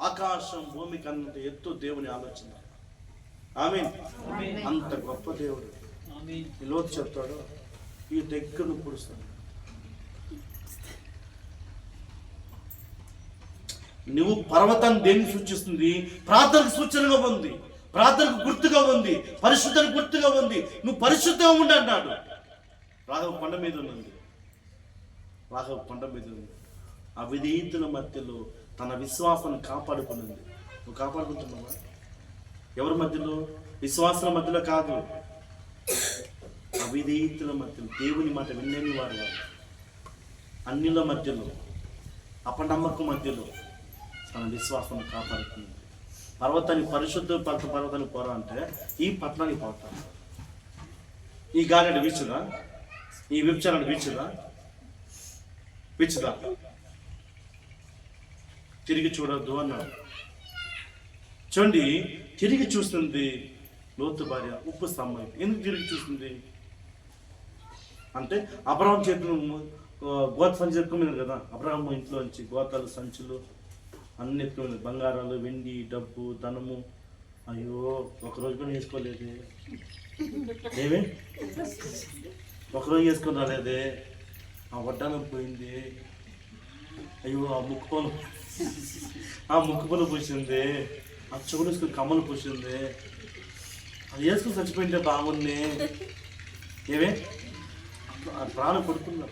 ఆకాశం భూమి కన్నంత ఎత్తు దేవుని ఆలోచన. ఆమేన్. అంత గొప్ప దేవుడు. లోతు చెప్తాడు, ఈ దగ్గరను పొడుస్తాడు. నువ్వు పర్వతాన్ని దేనికి సూచిస్తుంది? ప్రార్థనకు సూచనగా ఉంది, ప్రార్థనకు గుర్తుగా ఉంది, పరిశుద్ధానికి గుర్తుగా ఉంది. నువ్వు పరిశుద్ధంగా ఉండి అన్నాడు. రాఘవ కొండ మీద ఉన్నది, రాఘవ కొండ మీద ఉంది. అవిధేయతల మధ్యలో తన విశ్వాసాన్ని కాపాడుకున్నది. నువ్వు కాపాడుకుంటున్నావా? ఎవరి మధ్యలో? విశ్వాసాల మధ్యలో కాదు, అవిధేయతల మధ్యలో, దేవుని మాట వినేని వారు, అన్నిల మధ్యలో, అపనమ్మకం మధ్యలో తన విశ్వాసాన్ని కాపాడుకున్నది. పర్వతానికి పర్వతానికి పోరా అంటే ఈ పట్టణానికి పోతాను. ఈ గాలి వీచుదా, ఈ విభచారాన్ని వీచుదా, తిరిగి చూడొద్దు అన్నాడు. చూడండి, తిరిగి చూస్తుంది లోతు భార్య ఉప్పు స్తంభం. ఎందుకు తిరిగి చూస్తుంది అంటే అబ్రహాం చేతులు గోత సంచి ఎత్తుకున్నారు కదా. అబ్రహాం ఇంట్లో నుంచి గోతాలు సంచులు అన్ని ఎత్తుకున్నారు, బంగారాలు, వెండి, డబ్బు, ధనము. అయ్యో ఒకరోజు కూడా వేసుకోలేదే, ఏమే ఒకరోజు వేసుకొని రాలేదే, ఆ వడ్డానం పోయింది, అయ్యో ఆ ముక్కు పొలం పూసింది, ఆ చెవులు వేసుకుని కమ్మలు పూసింది, అది వేసుకుని చచ్చిపోయింటే బాగుంది. ఏమే ప్రాణం కొడుకున్నా,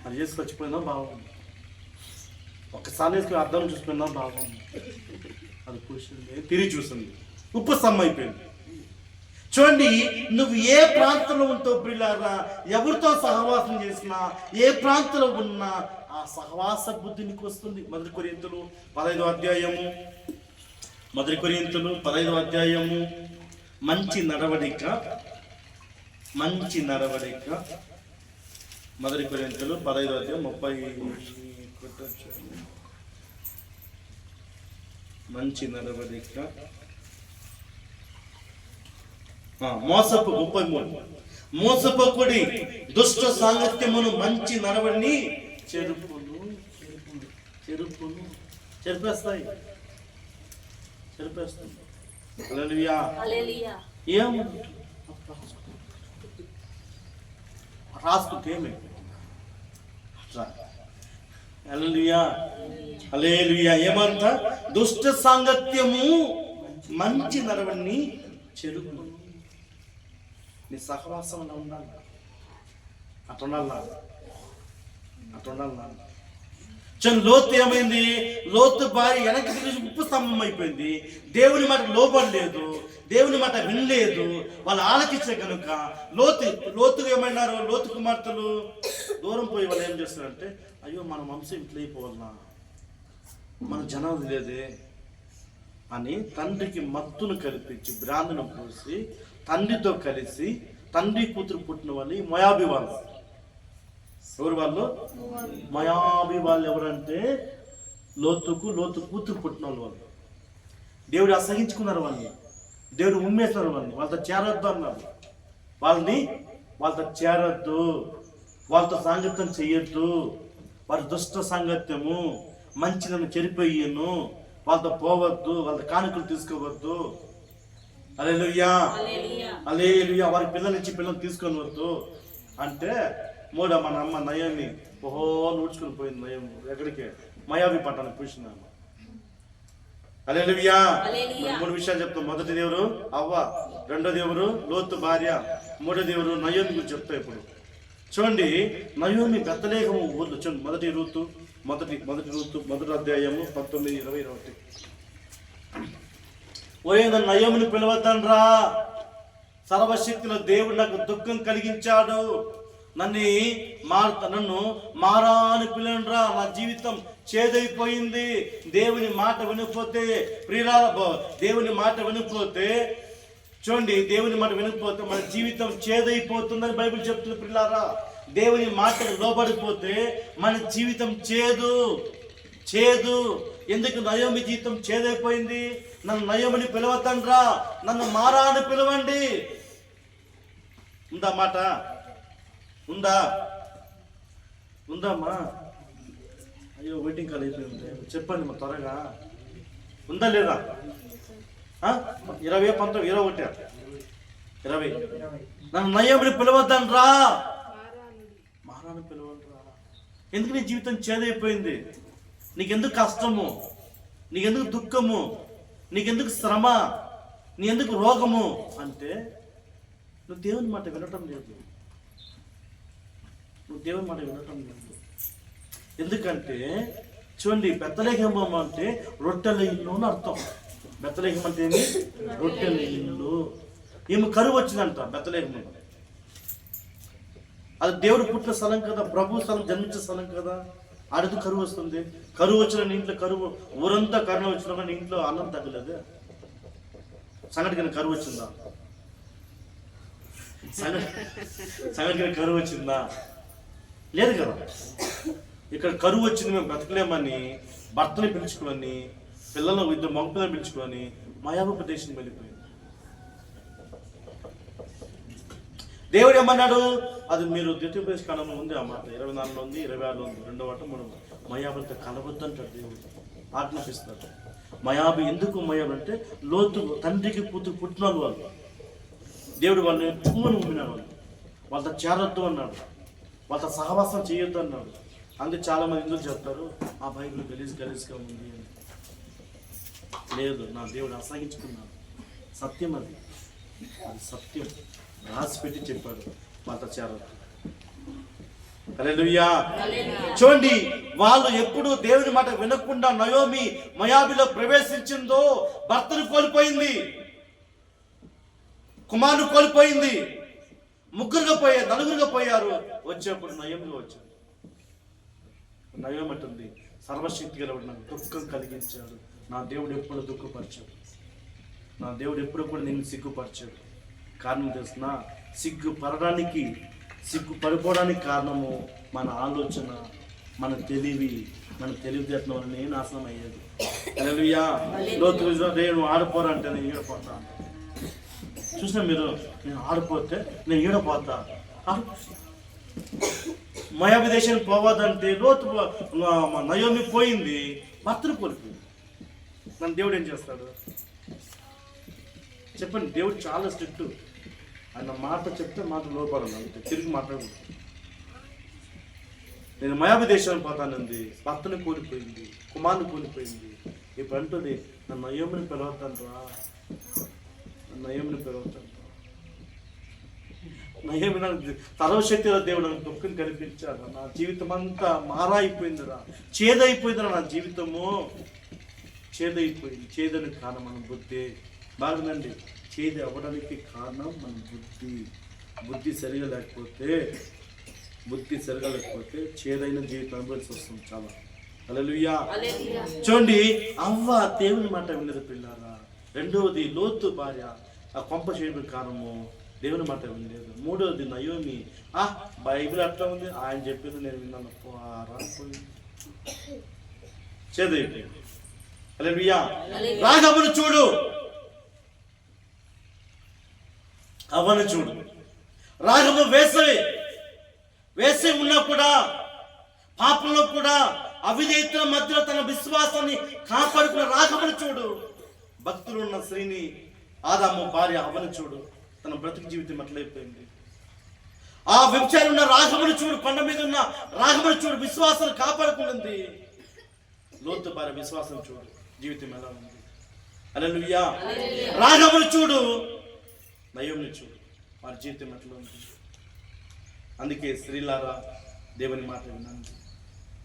అది వేసుకు చచ్చిపోయిందా బాగుంది. ఒక్కసారి వేసుకుని అర్థం చూసుకున్నా బాగుంది, అది పూసింది. తిరిగి చూసింది, ఉప్పు స్తంభం అయిపోయింది. చూడండి, నువ్వు ఏ ప్రాంతంలో ఉంటావు ప్రియులారా, ఎవరితో సహవాసం చేసినా, ఏ ప్రాంతంలో ఉన్నా ఆ సహవాస బుద్ధి నీకు వస్తుంది. మొదటి కొరింథీయులు 15వ అధ్యాయము, మొదటి కొరింథీయులు 15వ అధ్యాయము. మంచి నడవడిక, మొదటి కొరింథీయులు 15వ అధ్యాయం 30. మంచి నడవడిక, మోసపు 33. మోసపోకుడి, దుష్ట సాంగత్యమును మంచి నడవడిని చెరుపును చెరిపేస్తాయి. చెరిపేస్తుంది. హల్లెలూయా. ఏం రాసుకుంటే ఏమి హల్లెలూయా. హల్లెలూయా. ఏమంట? దుష్ట సాంగత్యము మంచి నడవడిని చెరుకు. నీ సహవాసం ఉండాలి, అట్లా లోతు ఏమైంది? లోతు భార్య వెనక్కి తిరిగి ఉప్పు స్తంభం అయిపోయింది. దేవుని మాట లోబడలేదు, దేవుని మాట వినలేదు, వాళ్ళు ఆలకించే కనుక లోతు ఏమైనారు? లోతు కుమార్తెలు దూరం పోయి వాళ్ళు ఏం చేస్తారంటే, అయ్యో మన వంశం ఇట్లా అయిపోవాలన్నా, మన జనాలు లేదే అని తండ్రికి మత్తును కల్పించి బ్రాహ్మణం పోసి తండ్రితో కలిసి తండ్రి కూతురు పుట్టిన వాళ్ళు మొయాబి వాళ్ళు. ఎవరు వాళ్ళు? మొయాబి వాళ్ళు. ఎవరంటే లోతు కూతురు పుట్టిన వాళ్ళు. దేవుడు అసహించుకున్నారు వాళ్ళని, దేవుడు ఉమ్మేస్తున్నారు వాళ్ళని. వాళ్ళతో చేరొద్దు అన్నారు. వాళ్ళతో చేరొద్దు, వాళ్ళతో సాంగత్యం చెయ్యొద్దు, వారి దుష్ట సాంగత్యము మంచి నన్ను చెరిపోయాను, వాళ్ళతో పోవద్దు, వాళ్ళ కానుకలు తీసుకోవద్దు. హల్లెలూయా. హల్లెలూయా. వారి పిల్లలు తీసుకొని వద్దు అంటే మన అమ్మ నయోమి నూడ్చుకుని పోయింది. నయం ఎక్కడికి? మొయాబి పట్టణానికి పూసినాము. హల్లెలూయా. 3 విషయాలు చెప్తాం. మొదటిది ఎవరు? అవ్వ. రెండోది ఎవరు? లోతు భార్య. మూడోది ఎవరు? నయోమి గురించి చెప్తా. ఇప్పుడు చూడండి, నయోమి బెత్లెహేము ఊర్లో. చూడండి, మొదటి రూతు మొదటి అధ్యాయము 19, 20, 21. ఒరే నయోమిని పిలవద్దండ్రా, సర్వశక్తిలో దేవుడు నాకు దుఃఖం కలిగించాడు, నన్ను మారా అని పిలవండ్రా, నా జీవితం చేదైపోయింది. దేవుని మాట వినకపోతే దేవుని మాట వినకపోతే చూడండి, దేవుని మాట వినకపోతే మన జీవితం చేదైపోతుందని బైబిల్ చెప్తుంది. ప్రియులారా, దేవుని మాటకు లోబడిపోతే మన జీవితం చేదు. ఎందుకు? నయోమి జీవితం చేదైపోయింది. నన్ను నయోమిని పిలవద్దండ్రా, నన్ను మారా అని పిలవండి. ఉందా మాట? ఉందామ్మా? అయ్యో వెయిటింగ్ కాల్ అయిపోయింది. చెప్పండి మా త్వరగా. ఉందా లేదా? 20, 19, 21, 20. నన్ను నయోమిని పిలవద్దండ్రా, మారాను పిలవద్దురా. ఎందుకు నీ జీవితం చేదైపోయింది? నీకెందుకు కష్టము? నీకెందుకు దుఃఖము? నీకెందుకు శ్రమ? నీ ఎందుకు రోగము? అంటే నువ్వు దేవుని మాట వినటం లేదు. ఎందుకంటే చూడండి, బెత్లెహేము అంటే రొట్టెల ఇల్లు అని అర్థం. బెత్లెహేము అంటే ఏమి? రొట్టెల ఇల్లు. ఏమి కరువు వచ్చిందంట బెత్లెహేము. అది దేవుడు పుట్టిన స్థలం కదా, ప్రభు స్థలం, జన్మించే స్థలం కదా. ఆడదు కరువు వస్తుంది. కరువు వచ్చిన ఇంట్లో కరువు, ఊరంతా కరువు వచ్చినా కానీ ఇంట్లో అన్నం తగ్గలేదు. సంగటికి కరువు వచ్చిందా? సంగటికి కరువు వచ్చిందా? లేదు కదా. ఇక్కడ కరువు వచ్చింది, మేము బ్రతకలేమని భర్తని పిలుచుకొని, పిల్లలను 2 మగ పిల్లలు పిలుచుకొని మొయాబు ప్రదేశం వెళ్ళిపోయింది. దేవుడు ఏమన్నాడు? అది మీరు ద్వితీయోపదేశకాండంలో ఉంది ఆ మాట. 24లో ఉంది, 26లో ఉంది. 2వ మాట 3వ. మొయాబులతో కలవద్దంటాడు దేవుడు, ఆజ్ఞాపిస్తాడు. మొయాబు ఎందుకు మొయాబు అంటే లోతు తండ్రికి కూతురు పుట్టిన వాళ్ళు. దేవుడు వాళ్ళని ఎక్కువని ఉమ్మినాడు. వాళ్ళతో చేరొద్దు అన్నాడు, వాళ్ళతో సహవాసం చేయొద్దు అన్నాడు. అందుకే చాలా మంది ఎందుకు చెప్తారు, ఆ బైబిల్ గలీజ్గా ఉంది అని. లేదు, నా దేవుడు అసహించుకున్నాడు. సత్యం అది సత్యం. రాసి పెట్టి చెప్పాడు, వాళ్ళతో చేరొద్దు. హల్లెలూయా. చూడండి, వాళ్ళు ఎప్పుడు దేవుని మాట వినకుండా నయోమి మొయాబిలో ప్రవేశించిందో భర్తను కోల్పోయింది, కుమారుని కోల్పోయింది. 3 పోయారు, 4 పోయారు. వచ్చేప్పుడు నయోమిగా వచ్చాడు. నయోమి అంటుంది, సర్వశక్తి గలవాడు నాకు దుఃఖం కలిగించాడు. నా దేవుడు ఎప్పుడు దుఃఖపరిచాడు, నా దేవుడు ఎప్పుడు కూడా నేను సిగ్గుపరిచాడు. కారణం తెలుసిన, సిగ్గుపడిపోవడానికి కారణము మన ఆలోచన, మన తెలివితేటల వల్ల నేను నాశనం అయ్యేది. హల్లెలూయా. లోతు నేను ఆడిపోరంటే నేను ఈడపోతా. చూసినా మీరు, నేను ఆడిపోతే నేను ఈడపోతా. మొయాబు దేశానికి పోవద్దంటే లోతు నయోమి పోయింది, భర్తను కోల్పోయింది. నన్ను దేవుడు ఏం చేస్తాడు? చెప్పండి. దేవుడు చాలా స్ట్రిక్ట్. ఆయన మాట చెప్తే మాట లోపడాలి, అంతే, తిరిగి మాట్లాడకూడదు. నేను మయాబి దేశానికి పోతానంది, భర్తను కోల్పోయింది, కుమారుని కోల్పోయింది. ఇప్పుడు అంటుంది నన్ను నయోమిని పిలవద్దంట్రా, నయోమిని పిలవద్దంట్రా. నయోమి నాకు సర్వశక్తిలో దేవుడు నాకు దుఃఖం కనిపించాడు. నా జీవితం అంతా మారైపోయిందిరా, చేదైపోయిందిరా. నా జీవితము చేదైపోయింది. చేదని కారణం మన బుద్ధి. బాగుందండి, చేదు అవ్వడానికి కారణం మన బుద్ధి సరిగా లేకపోతే చేదైన జీవితం అనుభవించి వస్తుంది చాలా. హల్లెలూయా. చూడండి, అవ్వ దేవుని మాట విన్నది పిల్లారా. రెండవది లోతు భార్య ఆ కొంప చేయడానికి కారణము దేవుని మాట వినలేదు. మూడవది నయోమి, బైబిల్ అట్లా ఉంది, ఆయన చెప్పింది నేను విన్నాను, చేదైపోయింది. హల్లెలూయా. రాగమును చూడు, అవ్వను చూడు. రాగము వేసవి ఉన్నా కూడా, పాపంలో కూడా, అవిధేయతల మధ్యలో తన విశ్వాసాన్ని కాపాడుకున్న రాగమును చూడు. భక్తులు ఉన్న స్త్రీని, ఆదాము భార్య అవ్వను చూడు, తన బ్రతుకు జీవితం అట్లయిపోయింది. ఆ వ్యభిచారి ఉన్న రాగమును చూడు, కొండ మీద ఉన్న రాగమును చూడు, విశ్వాసాన్ని కాపాడుకుంటుంది. లోతు భార్య విశ్వాసం చూడు, జీవితం ఎలా ఉంది. హల్లెలూయా. రాగమును చూడు, నయోమిని చూడు, వారి జీవితం ఎట్లా ఉంది. అందుకే స్త్రీలారా, దేవుని మాట వినండి,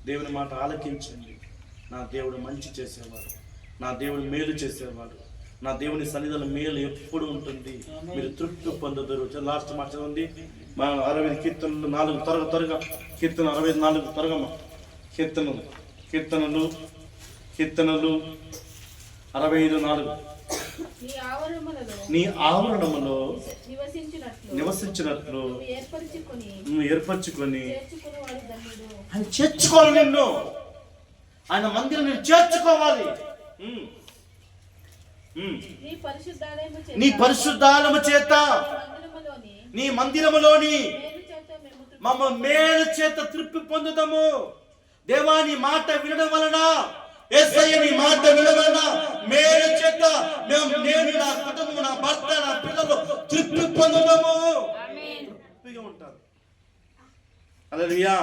దేవుని మాట ఆలకించండి. నా దేవుడు మంచి చేసేవాడు, నా దేవుడు మేలు చేసేవాడు, నా దేవుని సన్నిధిలో మేలు ఎప్పుడు ఉంటుంది, మీరు తృప్తి పొందుతారు. లాస్ట్ మాట ఉంది 60 కీర్తనలు 4 త్వరగా కీర్తన 64 త్వరగా కీర్తనలు 65:4. నీ ఆవరణములో నివసించినట్లు నువ్వు ఏర్పరచుకొని ఆయన చేర్చుకోవాలి. నిన్ను ఆయన మందిరం నేను చేర్చుకోవాలి. నీ పరిశుద్ధాలము చేత, నీ మందిరములోని మమ్మ మేలు చేత తృప్తి పొందుతాము. దేవా, నీ మాట వినడం వలన, యేసయ్య నీ మాట వినడం వలన మేలు చేత నేను, నా కుటుంబం, నా భర్త, నా పిల్లలు తృప్తి పొందుతాము. తృప్తిగా ఉంటారు. హల్లెలూయా.